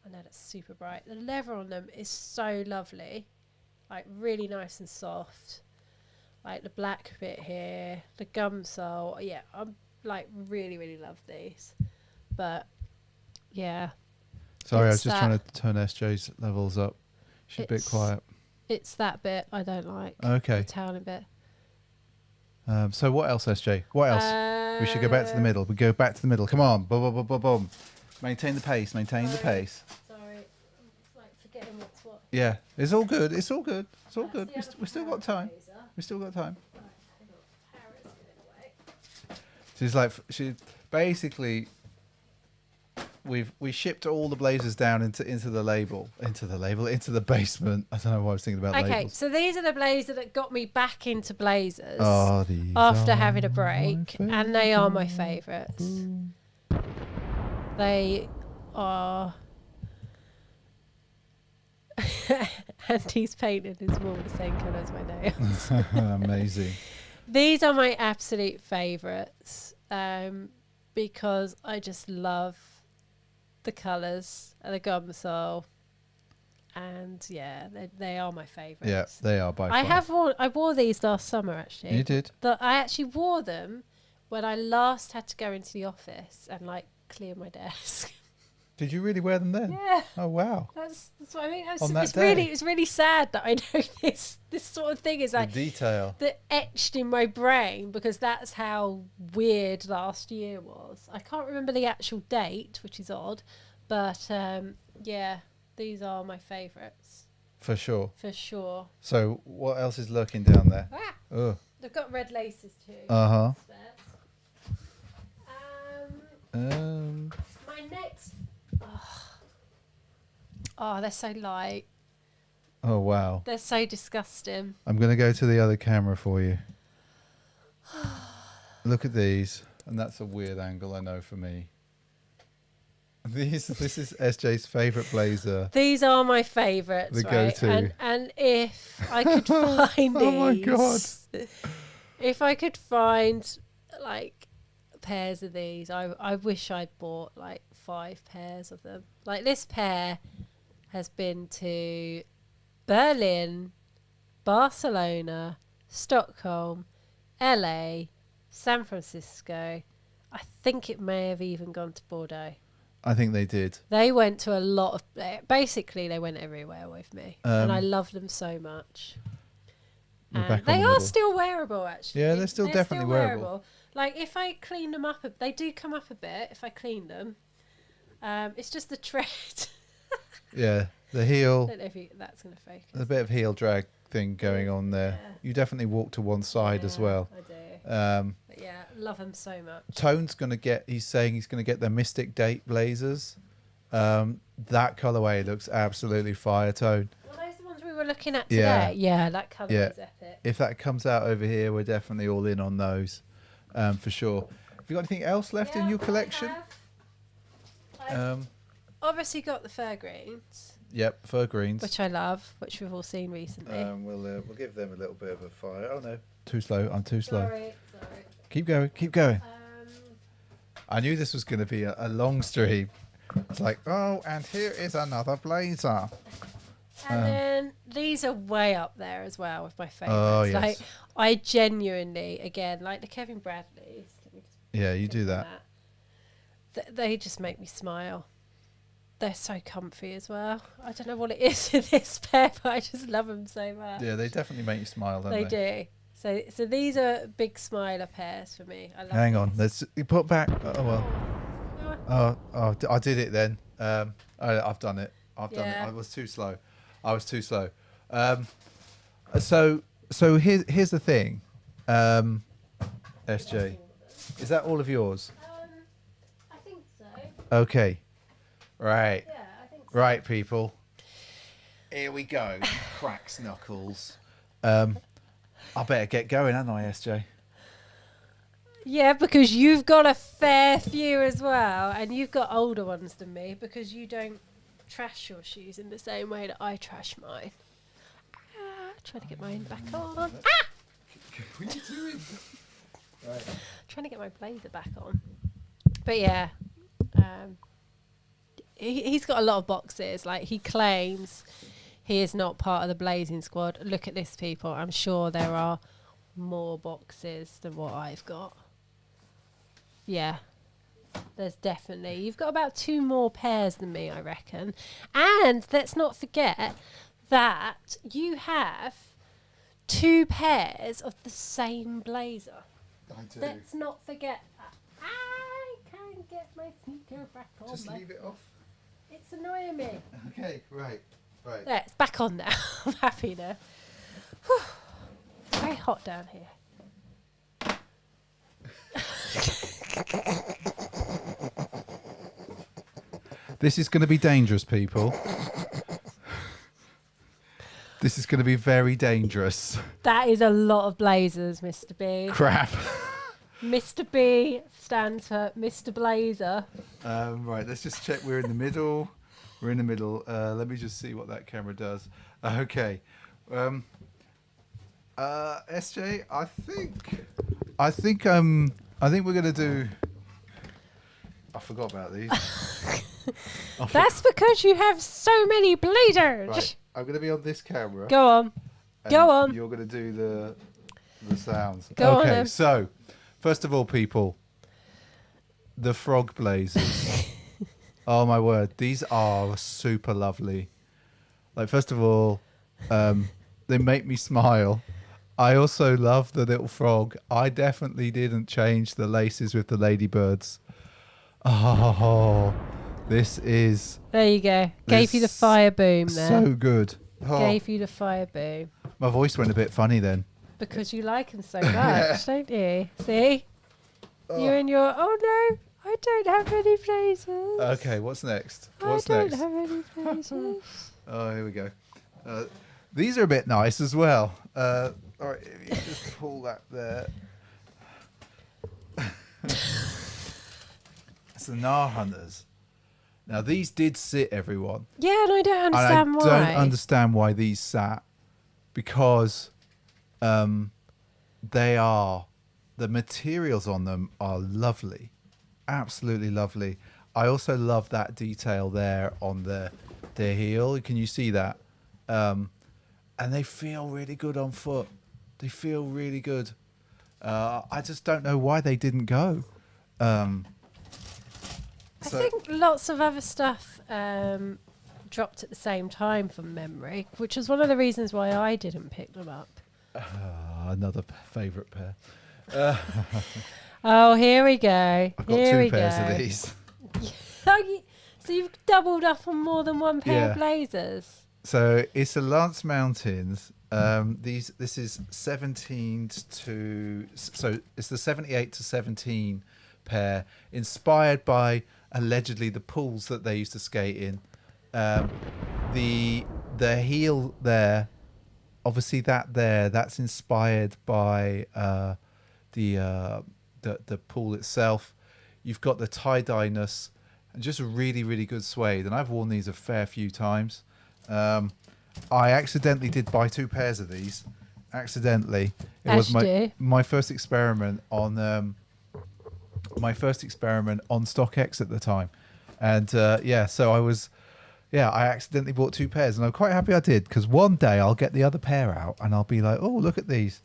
I know that's super bright. The leather on them is so lovely, like really nice and soft. Like the black bit here, the gum sole. Yeah, I'm like really love these. But yeah, Sorry, I was It's just that- trying to turn SJ's levels up. She's a bit It's- quiet. it's that bit I don't like. Okay. The toweling bit. So what else, SJ? What else? We should go back to the middle. We go back to the middle. Come on. Boom, boom, boom, boom, boom. Maintain the pace. Maintain the Sorry. pace. Sorry, I'm just like forgetting what's what. Yeah. It's all good. It's all good. It's all That's good. the We, other we still got parrot time. laser. We still got time. Right, hang on. Parrot's getting away. She's like, she basically, we shipped all the blazers down into the basement. I don't know why I was thinking about Okay, labels. so these are the blazers that got me back into blazers Oh, these after are having a my break, and they are my favourites. favourites. They are. Andy's painted his wall the same colour as my nails. Amazing. These are my absolute favourites because I just love the colours and the gum sole, and yeah, they are my favourites. Yeah, they are by far. I wore these last summer actually. You did? I actually wore them when I last had to go into the office and like clear my desk. Did you really wear them then? Yeah. Oh wow. That's what I mean. On that day? It's really sad that I know this sort of thing is like The detail. that etched in my brain because that's how weird last year was. I can't remember the actual date, which is odd, but yeah, these are my favourites For sure. for sure. So what else is lurking down there? Ah, Oh. they've got red laces too. Uh-huh. My next. Oh, they're so light. Oh wow. They're so disgusting. I'm going to go to the other camera for you. Look at these. And that's a weird angle, I know, for me. This is SJ's favourite blazer. These are my favourites, The right? go-to. And if I could find these, Oh my God. if I could find like pairs of these, I wish I'd bought like 5 pairs of them. Like this pair has been to Berlin, Barcelona, Stockholm, LA, San Francisco. I think it may have even gone to Bordeaux. I think they did. They went to a lot of... Basically, they went everywhere with me. And I love them so much. We're back on They the are middle. still wearable, actually. Yeah, they're still definitely wearable. Like, if I clean them up... They do come up a bit if I clean them. It's just the tread. Yeah, the heel. I don't know if that's going to focus. There's a bit of heel drag thing going on there. Yeah. You definitely walk to one side as well. I do. But yeah, love them so much. Tone's going to get, he's saying he's going to get the Mystic Date blazers. That colourway looks absolutely fire, Tone. Well, those are the ones we were looking at today. Yeah, that colour is epic. If that comes out over here, we're definitely all in on those, for sure. Have you got anything else left in your collection? I've obviously got the fur greens. Yep, fur greens. Which I love, which we've all seen recently. We'll give them a little bit of a fire. Oh no, too slow. I'm too slow. Sorry. Keep going. Keep going. I knew this was going to be a long stream. It's like, oh, and here is another blazer. And then these are way up there as well with my favourites. Oh, yes. Like, I genuinely, again, like the Kevin Bradleys. Yeah, you do that. They just make me smile. They're so comfy as well. I don't know what it is in this pair, but I just love them so much. Yeah, they definitely make you smile, don't they? They do. So these are big smiler pairs for me. I love Hang on, these. let's put back. Oh well. Oh, I did it then. I've done it. I've done it. I was too slow. So here's the thing. SJ, is that all of yours? I think so. Okay. Right. Yeah, I think so. Right, people. Here we go. Cracks knuckles. I better get going, haven't I, SJ? Yeah, because you've got a fair few as well, and you've got older ones than me because you don't trash your shoes in the same way that I trash mine. Trying to get mine back on. What are you doing? Right. Trying to get my blazer back on. But yeah, he's got a lot of boxes. Like, he claims he is not part of the BLAZIN squad. Look at this, people. I'm sure there are more boxes than what I've got. Yeah, there's definitely. You've got about 2 more pairs than me, I reckon. And let's not forget that you have 2 pairs of the same blazer. I do. Let's not forget that. I can't get my sneaker back on. Just leave it off. It's annoying me. Okay, right. There, it's back on now. I'm happy now. Whew. Very hot down here. This is going to be dangerous, people. This is going to be very dangerous. That is a lot of blazers, Mr. B. Crap. Mr. B stands for Mr. Blazer. Right, let's just check we're in the middle. We're in the middle. Let me just see what that camera does. Okay. SJ, I think we're going to do... I forgot about these. That's because you have so many blazers. Right, I'm going to be on this camera. Go on. Go on. You're going to do the sounds. Go on okay, then. so first of all, people, the frog blazers. Oh my word, these are super lovely. Like, first of all, they make me smile. I also love the little frog. I definitely didn't change the laces with the ladybirds. Oh, this is... There you go. Gave you the fire boom there. So good. Oh, Gave you the fire boom. my voice went a bit funny then. Because you like them so much, don't you? See? You and your... Oh, no. I don't have any blazers. Okay, what's next? What's I don't next? have any blazers. Oh, here we go. These are a bit nice as well. All right, if you just pull that there. It's the Gnar Hunters. Now these did sit, everyone. Yeah, and I don't And I understand why. don't understand why these sat, because the materials on them are lovely, absolutely lovely. I also love that detail there on the heel. Can you see that? And they feel really good on foot. They feel really good. I just don't know why they didn't go. I think lots of other stuff dropped at the same time from memory, which was one of the reasons why I didn't pick them up. Another favourite pair. Oh, here we go. I've got Here we two pairs go. of these. So you've doubled up on more than one pair of blazers. So it's the Lance Mountains. This is 17 to, so it's the 78 to 17 pair, inspired by allegedly the pools that they used to skate in. The heel there, obviously that's inspired by the pool itself. You've got the tie-dye-ness and just a really, really good suede. And I've worn these a fair few times. I accidentally did buy two pairs of these. Accidentally. It was my first experiment on StockX at the time. And so I accidentally bought two pairs, and I'm quite happy I did, because one day I'll get the other pair out and I'll be like, oh, look at these.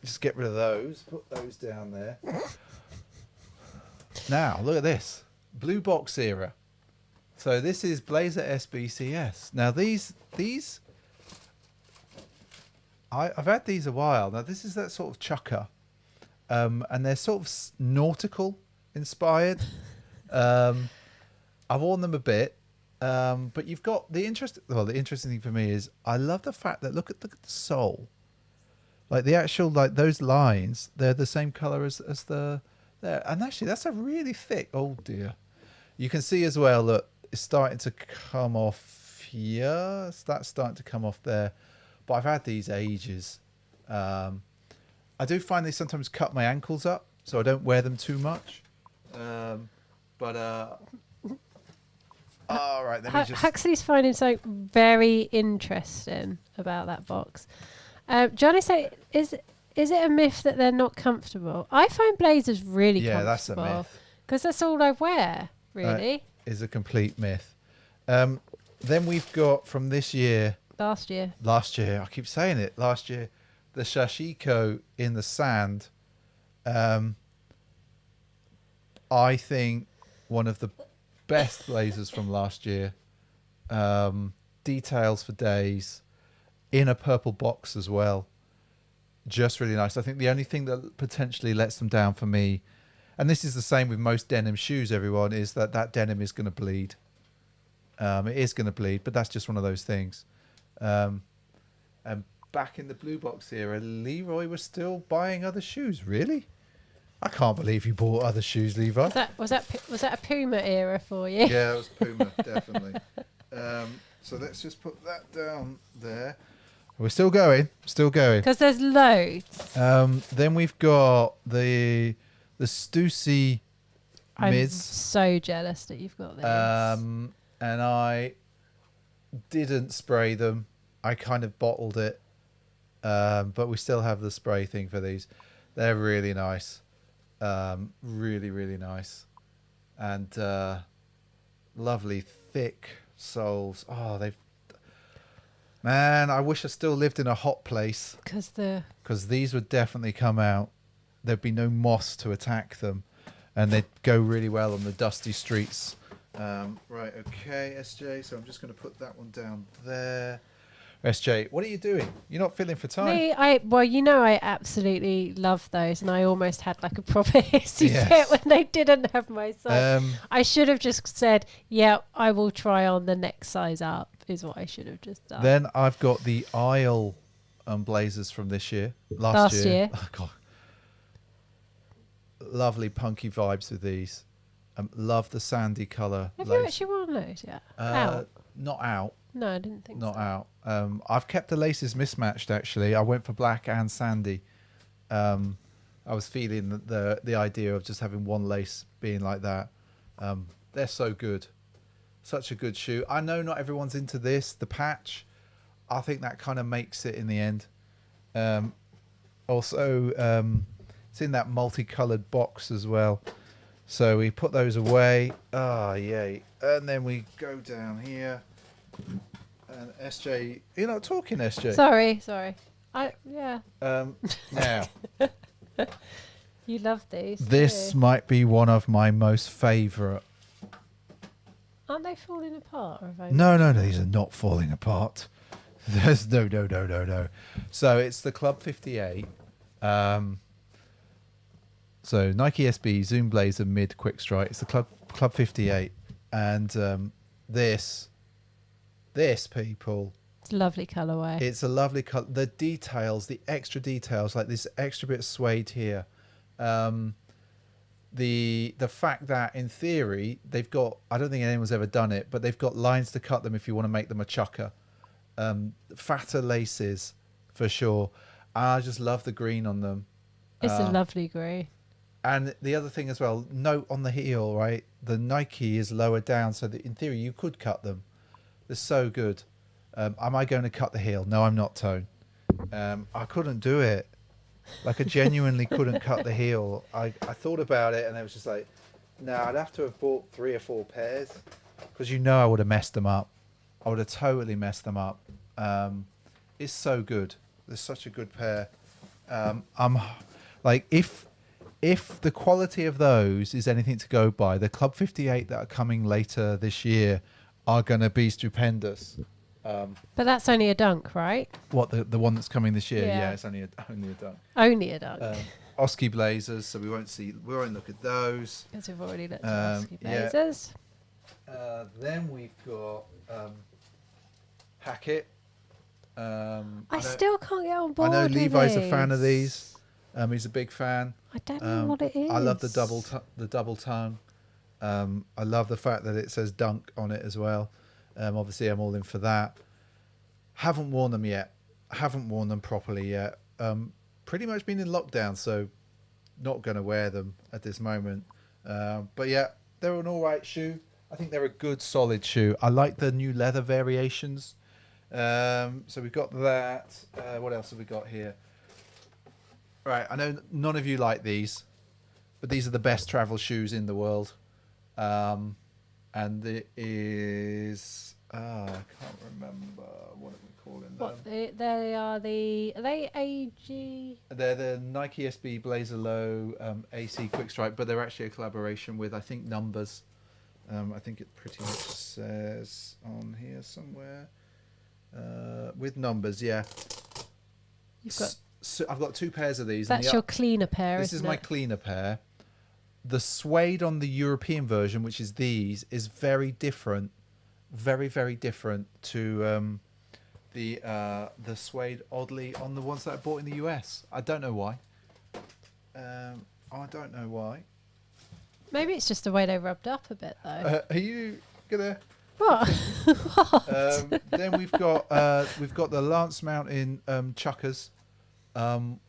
Just get rid of those, put those down there. Now, look at this. Blue box era. So this is Blazer SBCS. Now these I've had these a while. Now this is that sort of chucker. And they're sort of nautical inspired. I've worn them a bit. But you've got the interesting thing for me is I love the fact that look at the sole. Like the actual, like those lines, they're the same color as the there. And actually that's a really thick, oh dear. You can see as well, look, it's starting to come off here. That's starting to come off there. But I've had these ages. I do find they sometimes cut my ankles up, so I don't wear them too much. All right, let me just... Huxley's finding something very interesting about that box. Johnny said, is it a myth that they're not comfortable? I find blazers really comfortable. Yeah, that's a myth. Because that's all I wear, really. Is a complete myth. Then we've got from this year... Last year, I keep saying it, last year, the Shashiko in the sand. I think one of the best blazers from last year. Details for days, in a purple box as well. Just really nice. I think the only thing that potentially lets them down for me, and this is the same with most denim shoes, everyone, is that denim is going to bleed. It is going to bleed, but that's just one of those things. And back in the blue box era, Leroy was still buying other shoes. Really? I can't believe you bought other shoes, Levi. Was that a Puma era for you? Yeah, it was Puma, definitely. So let's just put that down there. We're still going. Because there's loads. Then we've got the Stussy mids. I'm so jealous that you've got this. And I didn't spray them. I kind of bottled it. But we still have the spray thing for these. They're really nice. Really, really nice. And lovely, thick soles. Oh, Man, I wish I still lived in a hot place. Because these would definitely come out. There'd be no moss to attack them. And they'd go really well on the dusty streets. Right, okay, SJ. So I'm just going to put that one down there. SJ, what are you doing? You're not feeling for time. Me, I absolutely love those, and I almost had like a proper hissy fit when they didn't have my size. I should have just said, "Yeah, I will try on the next size up." Is what I should have just done. Then I've got the Isle blazers from this year, last year. Oh, God. Lovely punky vibes with these. Love the sandy colour. Have you actually worn those yet? Not out. No, I didn't think so. Not out. I've kept the laces mismatched, actually. I went for black and sandy. I was feeling the idea of just having one lace being like that. They're so good. Such a good shoe. I know not everyone's into this, the patch. I think that kind of makes it in the end. Also, it's in that multicolored box as well. So we put those away. Ah, yay. And then we go down here. And SJ, you're not talking, SJ. Sorry. Now, You love these. this too. might be one of my most favourite. Aren't they falling apart? Or have I No, these are not falling apart. There's no. So it's the Club 58. So Nike SB Zoom Blazer Mid Quick Strike. It's the Club 58, and this people. It's a lovely colourway. It's a lovely color. The details, the extra details, like this extra bit of suede here. The fact that in theory they've got, I don't think anyone's ever done it, but they've got lines to cut them if you want to make them a chucker. Fatter laces for sure. I just love the green on them. It's a lovely green. And the other thing as well, note on the heel, right? The Nike is lower down, so that in theory you could cut them. They're so good. Am I going to cut the heel? No, I'm not, Tone. I couldn't do it. Like, I genuinely couldn't cut the heel. I thought about it, and I was just like, no, I'd have to have bought 3 or 4 pairs, because I would have messed them up. I would have totally messed them up. It's so good. It's such a good pair. I'm like, if the quality of those is anything to go by, the Club 58 that are coming later this year are going to be stupendous. But that's only a dunk, right? What, the one that's coming this year? Yeah. Yeah, it's only a dunk. Only a dunk. Oski Blazers, so we won't look at those. Because we've already looked at Oski yeah. Blazers. Then we've got Hackett. I still can't get on board. I know with Levi's these. a fan of these. He's a big fan. I don't know what it is. I love the double tongue. I love the fact that it says dunk on it as well. Obviously, I'm all in for that. Haven't worn them yet. Haven't worn them properly yet. Pretty much been in lockdown, so not going to wear them at this moment. But yeah, they're an all right shoe. I think they're a good, solid shoe. I like the new leather variations. So we've got that. What else have we got here? Right, I know none of you like these, but these are the best travel shoes in the world. And it is, I can't remember what are we calling them. What they are they AG? They're the Nike SB Blazer Low AC Quick Strike, but they're actually a collaboration with, I think, Numbers. I think it pretty much says on here somewhere. With Numbers, yeah. I've got 2 pairs of these. That's your cleaner pair, This is my cleaner pair. The suede on the European version, which is these, is very different, very, very different to the suede, oddly, on the ones that I bought in the US. I don't know why. I don't know why. Maybe it's just the way they rubbed up a bit, though. Are you gonna? What? What? Then we've got the Lance Mountain chuckers,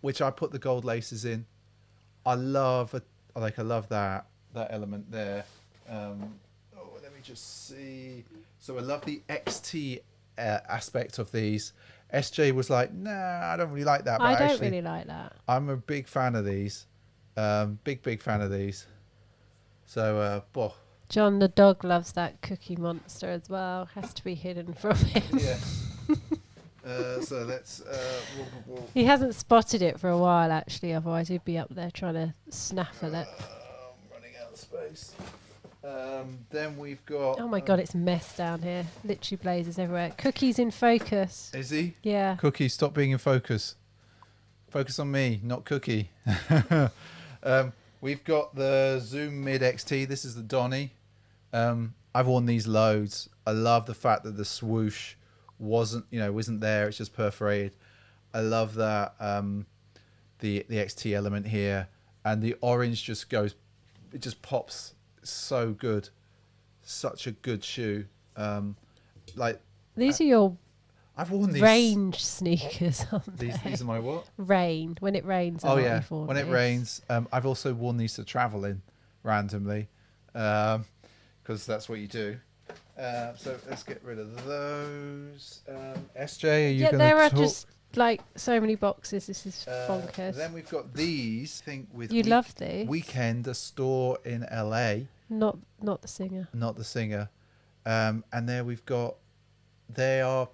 which I put the gold laces in. I love that element there. Let me just see. So I love the XT aspect of these. SJ was like, nah, I don't really like that. But I don't really like that. I'm a big fan of these. Big fan of these. So, John the dog loves that Cookie Monster as well. Has to be hidden from him. yeah. So let's. He hasn't spotted it for a while, actually. Otherwise, he'd be up there trying to snaff at it. I'm running out of space. Then we've got. Oh my God, it's a mess down here. Literally blazes everywhere. Cookie's in focus. Is he? Yeah. Cookie, stop being in focus. Focus on me, not Cookie. We've got the Zoom Mid XT. This is the Donny. I've worn these loads. I love the fact that the swoosh wasn't there. It's just perforated. I love that the XT element here, and the orange just goes. It just pops. It's so good. Such a good shoe. These are your I've worn these range sneakers, aren't they? These are my what? Rain. When it rains. Oh yeah. When it rains. I've also worn these to travel in randomly. because that's what you do. So let's get rid of those. SJ, are you Yeah, going there to are talk? just like so many boxes. This is bonkers. Then we've got these. I think with You love these. Weekend, a store in LA. Not the singer. Not the singer. And there we've got. They're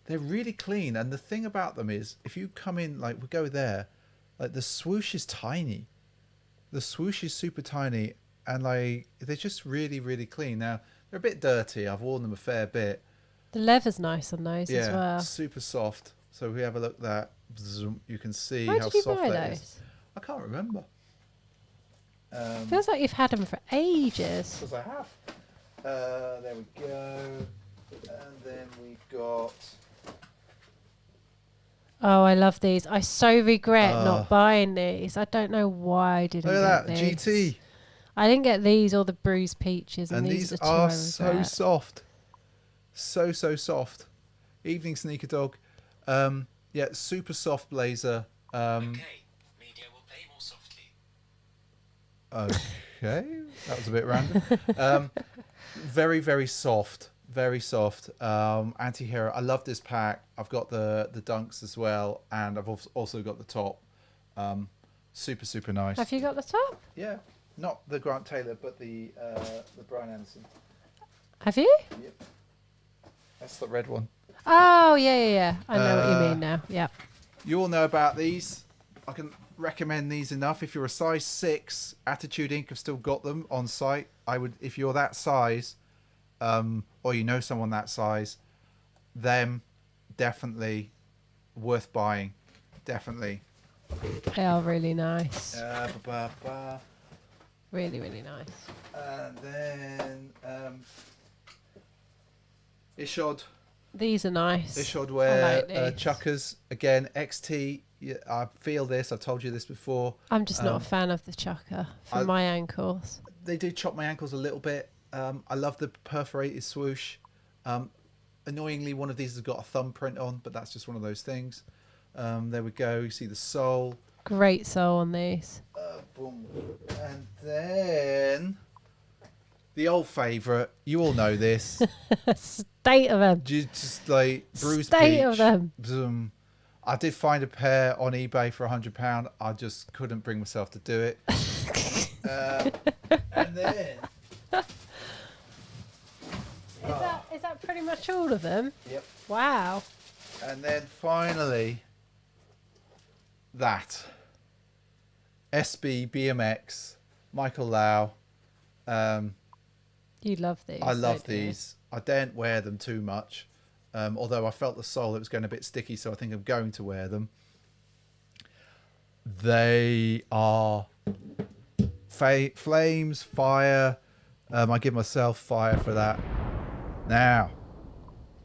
really clean, and the thing about them is, if you come in, like we go there, like the swoosh is tiny. The swoosh is super tiny, and like they're just really, really clean. Now they're a bit dirty. I've worn them a fair bit. The leather's nice on those as well. Super soft. So if we have a look at that, you can see Where how did you soft buy that those? is. I can't remember. Feels like you've had them for ages. Because I have. There we go. And then we've got. Oh, I love these. I so regret not buying these. I don't know why I didn't Look at get that, these. GT. I didn't get these or the bruised peaches, and these are, are two I so regret. soft. So soft. Evening sneaker dog. Yeah, super soft blazer. Okay, media will play more softly. Okay, that was a bit random. Very, very soft. Very soft. Anti-hero. I love this pack. I've got the dunks as well, and I've also got the top. Super nice. Have you got the top? Yeah, not the Grant Taylor, but the Brian Anderson. Have you? Yep. That's the red one. Oh, yeah. I know what you mean now. Yeah. You all know about these. I can recommend these enough. If you're a size 6, Attitude Inc. have still got them on site. I would, if you're that size, or you know someone that size, them definitely worth buying. Definitely. They are really nice. Really, really nice. And then Ishod. These are nice. Ishod wear I like these. chuckers. Again, XT. Yeah, I feel this. I've told you this before. I'm just not a fan of the chucker for my ankles. They do chop my ankles a little bit. I love the perforated swoosh. Annoyingly, one of these has got a thumbprint on, but that's just one of those things. There we go. You see the sole. Great sole on these. Boom. And then the old favourite. You all know this. State of them. Just like bruised State peach. of them. Boom. I did find a pair on eBay for £100. I just couldn't bring myself to do it. And then. Is that pretty much all of them? Yep. Wow. And then finally, that SB BMX Michael Lau. You love these. I love don't you? these. I daren't wear them too much, although I felt the sole, it was going a bit sticky, so I think I'm going to wear them. They are flames, fire. I give myself fire for that. Now,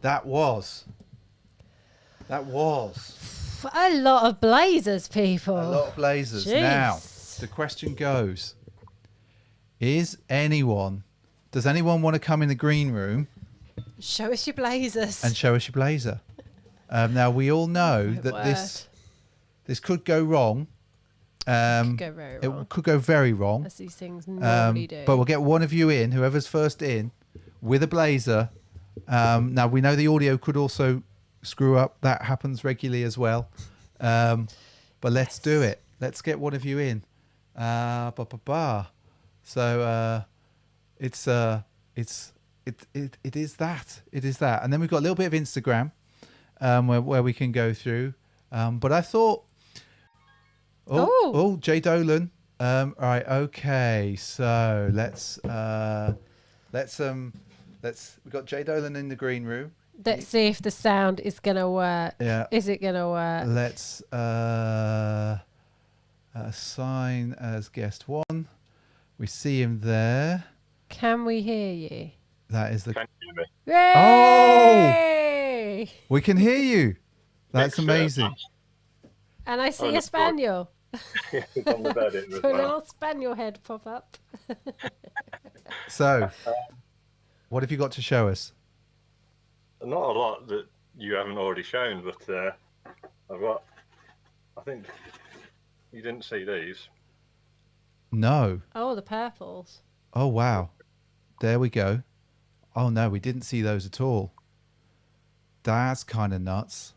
that was a lot of blazers, people. lot of blazers. Jeez. Now, the question goes, does anyone want to come in the green room Show us your blazers. and show us your blazer? Now, we all know My that word. this could go wrong. Could go very wrong. It could go very wrong. As these things normally do. But we'll get one of you in, whoever's first in, with a blazer. Now, we know the audio could also screw up. That happens regularly as well. But let's do it. Let's get one of you in. So it is that. It is that. And then we've got a little bit of Instagram where we can go through. But I thought, Jay Dolan. All right, okay. So let's we've got Jay Dolan in the green room. Let's see if the sound is going to work. Yeah. Is it going to work? Let's assign as guest 1. We see him there. Can we hear you? That is the. Can you hear me? Yay! We can hear you. That's Excellent. amazing. And I see a look, spaniel. It's on the bed as A well. little spaniel head pop up. So, what have you got to show us? Not a lot that you haven't already shown, but I've got. I think you didn't see these. No. Oh, the purples. Oh wow. There we go. Oh no, we didn't see those at all. That's kind of nuts.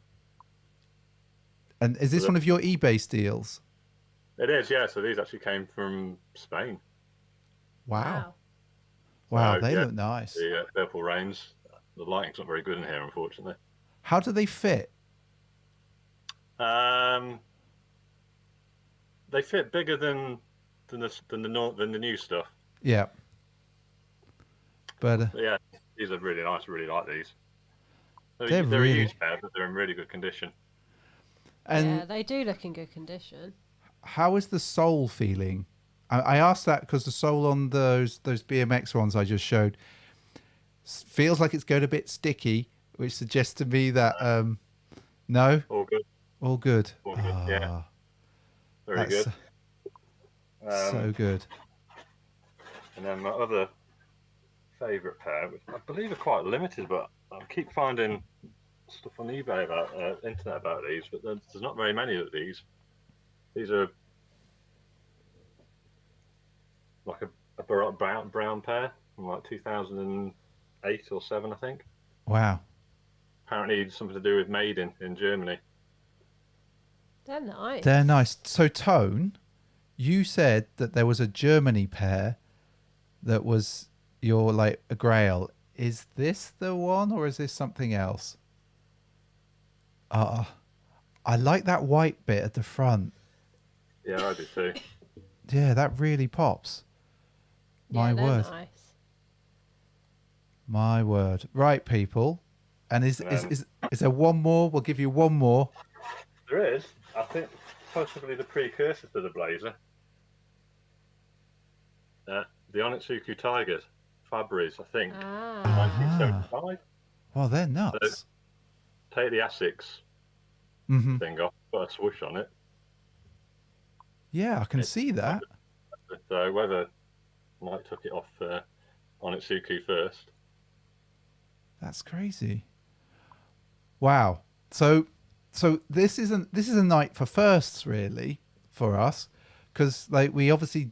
And is this one of your eBay deals? It is, yeah. So these actually came from Spain. Wow. So, They yeah, look nice. the Purple Rains. The lighting's not very good in here, unfortunately. How do they fit? They fit bigger than the new stuff. Yeah. But Yeah, these are really nice. I really like these. They're They're really- a used pair, but they're in really good condition. and Yeah, they do look in good condition. how is the sole feeling? I asked that because the sole on those BMX ones I just showed feels like it's going a bit sticky, which suggests to me that no, All good. all good. All good, yeah. Ah, Very that's good. so good. And then my other favourite pair, which I believe are quite limited, but I keep finding stuff on eBay about internet about these, but there's not very many of these. These are like a brown pair from like 2008 or 7, I think. Wow. Apparently something to do with made in Germany. They're nice. They're nice. So, Tone, you said that there was a Germany pair that was your like a grail. Is this the one or is this something else? I like that white bit at the front. Yeah, I do too. Yeah, that really pops. My yeah, they're word. nice. My word. Right, people. And is there one more? We'll give you one more. There is, I think, possibly the precursor to the Blazer. The Onitsuka Tigers, Fabries, I think, Ah, 1975. Well, they're nuts. Take the Asics Mm-hmm. thing off, put a swoosh on it. Yeah, I can see that. So whether Mike took it off Onitsuka first. That's crazy. Wow. So this is a night for firsts, really, for us, because like we obviously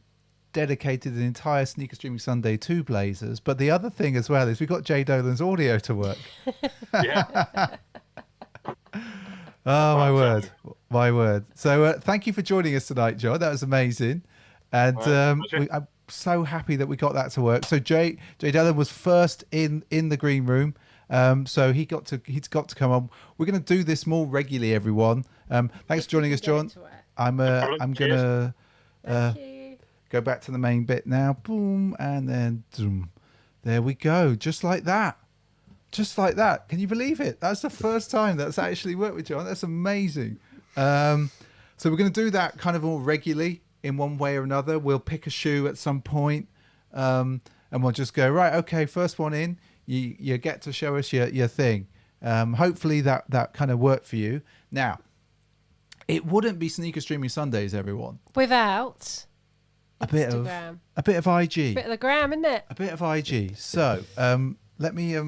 dedicated an entire Sneaker Streaming Sunday to Blazers, but the other thing as well is we got Jay Dolan's audio to work. Yeah. Oh my word, my word! So thank you for joining us tonight, John. That was amazing, and I'm so happy that we got that to work. So Jay Dolan was first in the green room. So he's got to come on. We're going to do this more regularly, everyone. Thanks for joining us, John. I'm gonna thank you. go back to the main bit now. Boom, and then zoom. There we go. Just like that. Just like that. Can you believe it? That's the first time that's actually worked with John. That's amazing. So we're going to do that kind of more regularly in one way or another. We'll pick a shoe at some point, and we'll just go, right, okay, first one in. You get to show us your thing. Hopefully that kind of worked for you. Now, it wouldn't be Sneaker Streaming Sundays, everyone. Without A bit Instagram. of IG. Bit of the gram, isn't it? A bit of IG. So let me.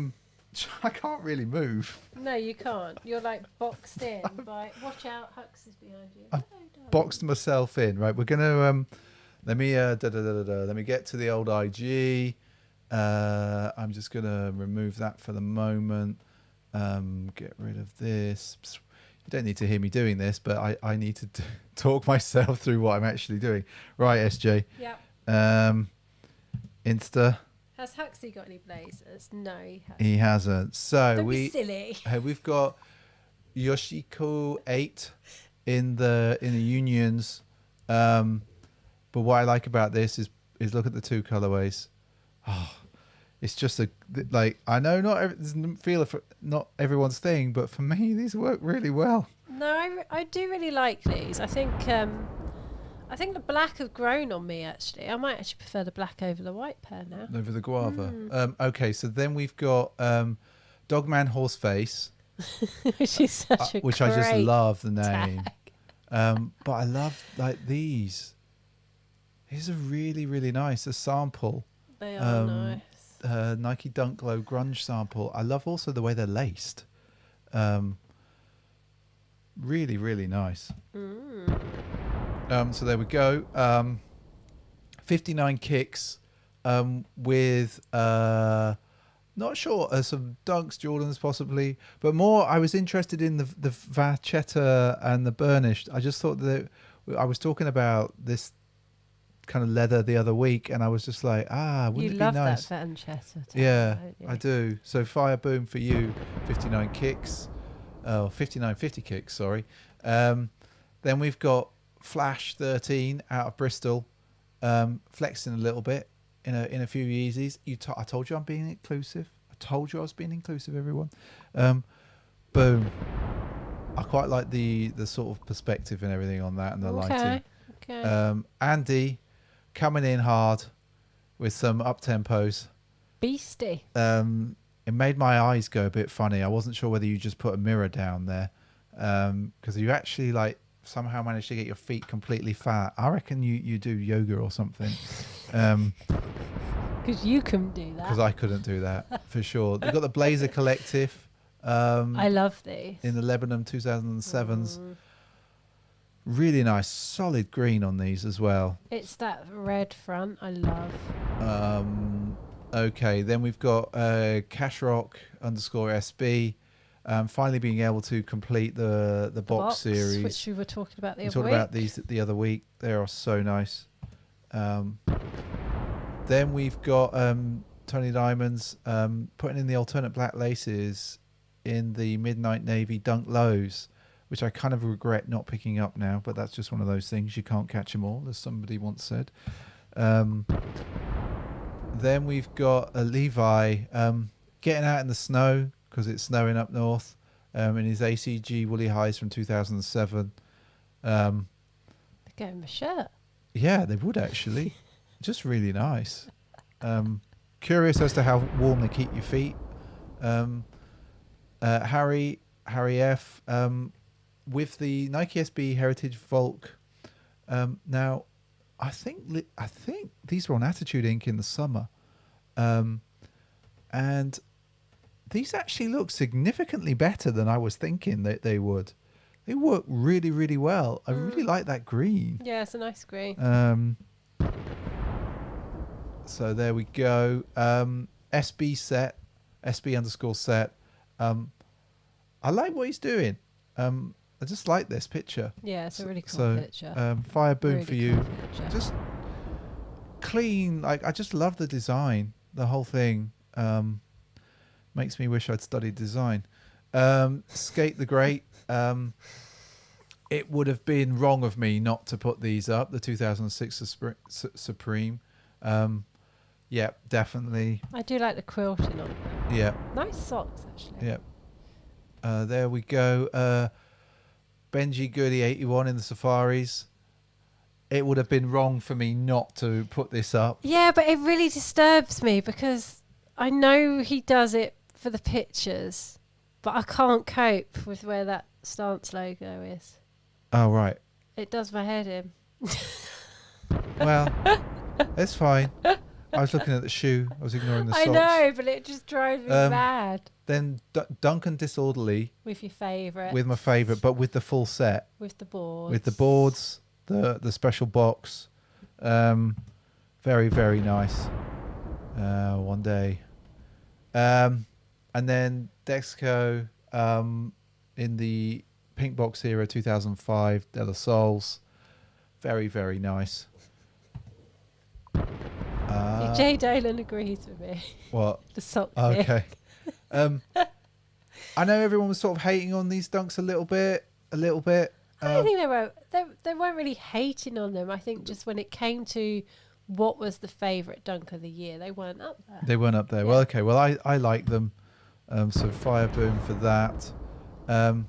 I can't really move. No, you can't. You're like boxed in by. Watch out, Hux is behind you. I've boxed myself in. Right, we're gonna. Let me. Let me get to the old IG. I'm just gonna remove that for the moment. Get rid of this. You don't need to hear me doing this, but I need to talk myself through what I'm actually doing. Right, SJ. Yeah. Insta. Has Huxley got any blazers? No, he hasn't. He hasn't. So Don't be silly. We've got Yoshiko 8 in the unions. But what I like about this is look at the two colorways. Oh, it's just I know not everyone's thing, but for me these work really well. No, I do really like these. I think the black have grown on me actually. I might actually prefer the black over the white pair now. Over the guava. Okay, so then we've got Dogman Horseface, Which is such a which I just great love the name. tag. But I love like these. These are really, really nice. A sample. They are nice. Nike Dunk Low grunge sample. I love also the way they're laced. Really, really nice. So there we go. 59 kicks. with not sure, some Dunks, Jordans possibly, but more I was interested in the Vachetta and the burnished. I just thought that I was talking about this kind of leather the other week, and I was just like, wouldn't it be nice? You love that Vachetta. Yeah, don't you? I do. So Fire Boom for you, 59 kicks. Oh, 59.50 kicks, sorry. Then we've got Flash 13 out of Bristol, flexing a little bit in a few Yeezys. I told you I'm being inclusive. I told you I was being inclusive, everyone. Boom. I quite like the sort of perspective and everything on that and the lighting. Okay. Andy coming in hard with some up tempos. Beastie. It made my eyes go a bit funny. I wasn't sure whether you just put a mirror down there, because you actually like somehow managed to get your feet completely fat. I reckon you do yoga or something. Because you can do that. Because I couldn't do that for sure. You've got the Blazer Collective. I love these. In the Lebanon 2007s. Really nice, solid green on these as well. It's that red front I love. Okay, then we've got Cashrock _SB. Finally being able to complete the box series, which we were talking about the we other talked week. about these the other week. They are so nice. Then we've got Tony Diamonds putting in the alternate black laces in the Midnight Navy Dunk Lows, which I kind of regret not picking up now, but that's just one of those things. You can't catch them all, as somebody once said. Then we've got a Levi getting out in the snow because it's snowing up north, in his ACG Woolly Highs from 2007. They go in my shirt. Yeah, they would actually. Just really nice. Curious as to how warm they keep your feet. Harry F. With the Nike SB Heritage Volk. Now, I think these were on Attitude Inc. in the summer, and these actually look significantly better than I was thinking that they would. They work really, really well. I really like that green. Yeah, it's a nice green. So there we go. SB set, SB _ set. I like what he's doing. I just like this picture. Yeah, it's a really cool picture. Fire Boom really for you. cool picture. Just clean. Like, I just love the design. The whole thing makes me wish I'd studied design. Skate the Great. It would have been wrong of me not to put these up. The 2006 Supreme. Yeah, definitely. I do like the quilting on them. Yeah. Nice socks, actually. Yeah. There we go. Benji Goody 81 in the Safaris. It would have been wrong for me not to put this up. Yeah, but it really disturbs me because I know he does it for the pictures, but I can't cope with where that Stance logo is. Oh, right. It does my head in. Well, it's fine. I was looking at the shoe. I was ignoring the socks. I know, but it just drives me mad. Then Duncan Disorderly. With your favourite. With my favourite, but with the full set. With the boards. With the boards, the special box. Very, very nice. One day. And then Dexco in the Pink Box era 2005, De La Souls. Very, very nice. Jay Dolan agrees with me. What? The sock. Okay. I know everyone was sort of hating on these dunks a little bit. I don't think they weren't really hating on them. I think just when it came to what was the favourite dunk of the year, they weren't up there. They weren't up there. Yeah. Well, okay. Well, I like them. So Fire Boom for that. And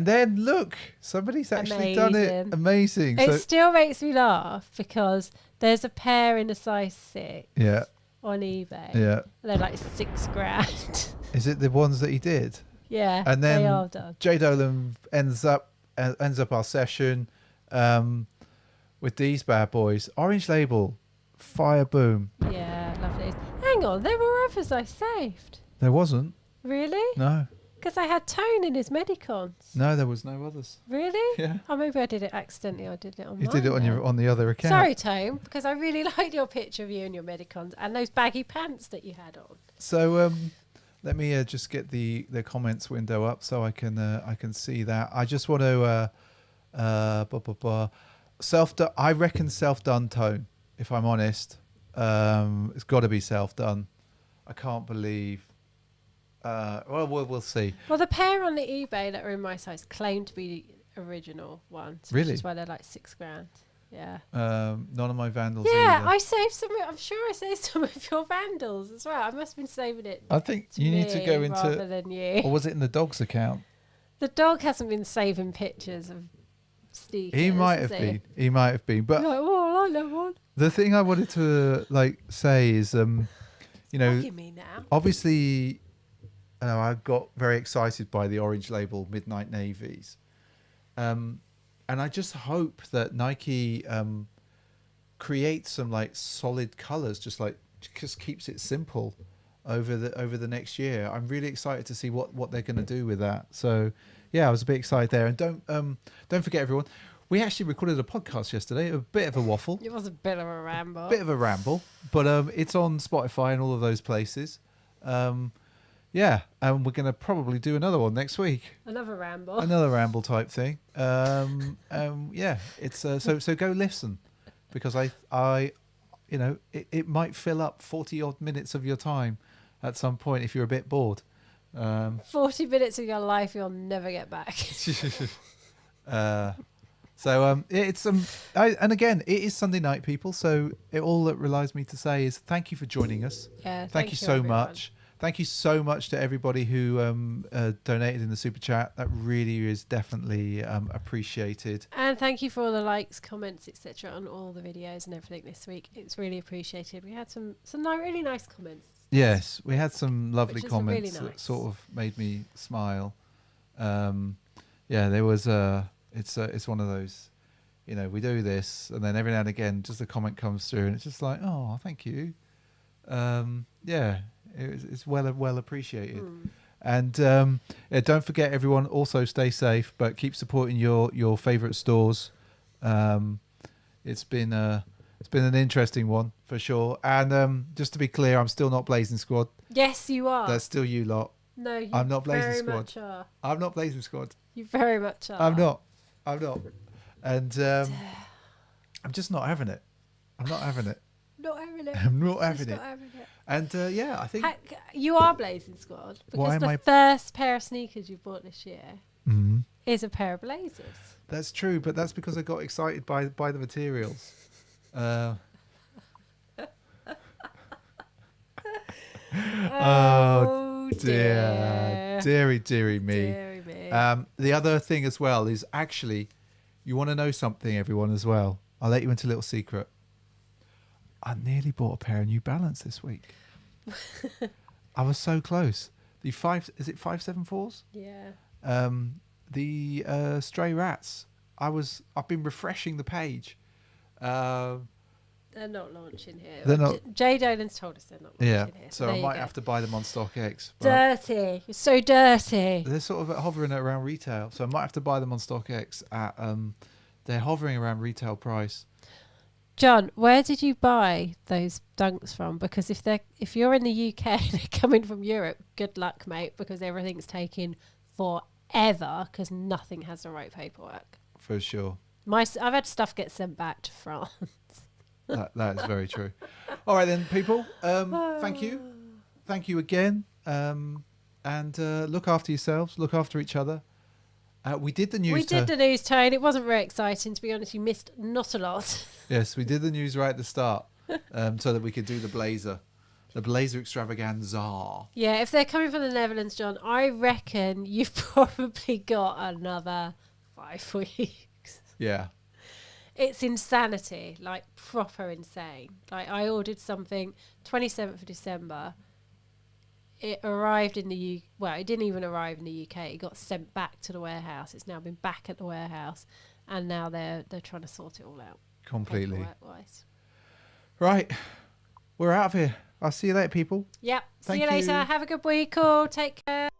then look, somebody's actually done it. Amazing. It still makes me laugh because there's a pair in a size 6. Yeah. On eBay. Yeah. They're like $6,000. Is it the ones that he did? Yeah. And then they are done. Jay Dolan ends up our session with these bad boys. Orange label, Fire Boom. Yeah, lovely. Hang on, there were others I saved. There wasn't. Really? No. Because I had Tone in his Medicons. No, there was no others. Really? Yeah. Oh, maybe I did it accidentally. I did it on You mine did it then. on the other account. Sorry, Tone, because I really liked your picture of you and your Medicons and those baggy pants that you had on. So let me just get the comments window up so I can see that. I just want to I reckon self-done Tone, if I'm honest. It's got to be self-done. I can't believe. Well, we'll see. Well, the pair on the eBay that are in my size claim to be the original ones. Really? Which is why they're like $6,000. Yeah. None of my Vandals. Yeah, either. I saved some. I'm sure I saved some of your Vandals as well. I must have been saving it. I think to you need to go me into. rather than you. Or was it in the dog's account? The dog hasn't been saving pictures of sneakers. He might have has been. He might have been. But You're like, oh, I know one. the thing I wanted to say is, you know, Bugging me now. obviously, I got very excited by the orange label Midnight Navies, and I just hope that Nike creates some like solid colors, just keeps it simple over the next year. I'm really excited to see what they're going to do with that. So yeah, I was a bit excited there. And don't forget, everyone, we actually recorded a podcast yesterday, a bit of a waffle. It was a bit of a ramble. But it's on Spotify and all of those places. Yeah, and we're going to probably do another one next week. Another ramble. Another ramble type thing. Yeah, it's so go listen, because I you know, it might fill up 40 odd minutes of your time at some point if you're a bit bored. 40 minutes of your life you'll never get back. It's and again, it is Sunday night, people. So all that relies me to say is thank you for joining us. Yeah, thank you so everyone. much. Thank you so much to everybody who donated in the super chat. That really is definitely appreciated. And thank you for all the likes, comments, etc. on all the videos and everything this week. It's really appreciated. We had some really nice comments. Yes, we had some lovely Which is comments really that nice. sort of made me smile. Yeah, there was it's one of those, you know, we do this and then every now and again just a comment comes through and it's just like, oh, thank you. Yeah, it's well appreciated. And yeah, don't forget, everyone, also stay safe, but keep supporting your favorite stores. It's been an interesting one for sure. And just to be clear, I'm still not BLAZIN Squad. Yes, you are. That's still you lot. No, you I'm not BLAZIN very Squad. much are. I'm not BLAZIN Squad. You very much are. I'm not. And I'm just not having it. I'm not having it. Not having it. I'm not having Just it. not having it. And yeah, I think. You are BLAZIN Squad Why because am the I- first pair of sneakers you bought this year Mhm. is a pair of Blazers. That's true, but that's because I got excited by the materials. Oh dear, dearie me. Deary me. The other thing as well is actually, you want to know something, everyone, as well. I'll let you into a little secret. I nearly bought a pair of New Balance this week. I was so close. The 574s? Yeah. The Stray Rats. I've been refreshing the page. They're not launching here. They're not- Jay Dolan's told us they're not launching Yeah, here. so there I you might go. have to buy them on StockX. but Dirty. You're so dirty. They're sort of hovering around retail, so I might have to buy them on StockX at. They're hovering around retail price. John, where did you buy those dunks from? Because if you're in the UK and they're coming from Europe, good luck, mate, because everything's taking forever because nothing has the right paperwork. For sure. I've had stuff get sent back to France. That is very true. All right then, people. Thank you again. And look after yourselves. Look after each other. We did the news. We did the news, Tone. It wasn't very exciting, to be honest. You missed not a lot. Yes, we did the news right at the start, so that we could do the Blazer extravaganza. Yeah, if they're coming from the Netherlands, John, I reckon you've probably got another 5 weeks. Yeah. It's insanity, like proper insane. Like I ordered something 27th of December. It arrived in the well, it didn't even arrive in the UK. It got sent back to the warehouse. It's now been back at the warehouse, and now they're trying to sort it all out. Completely. paperwork-wise. Right. We're out of here. I'll see you later, people. Yep. See Thank you later. you. Have a good week all. Take care.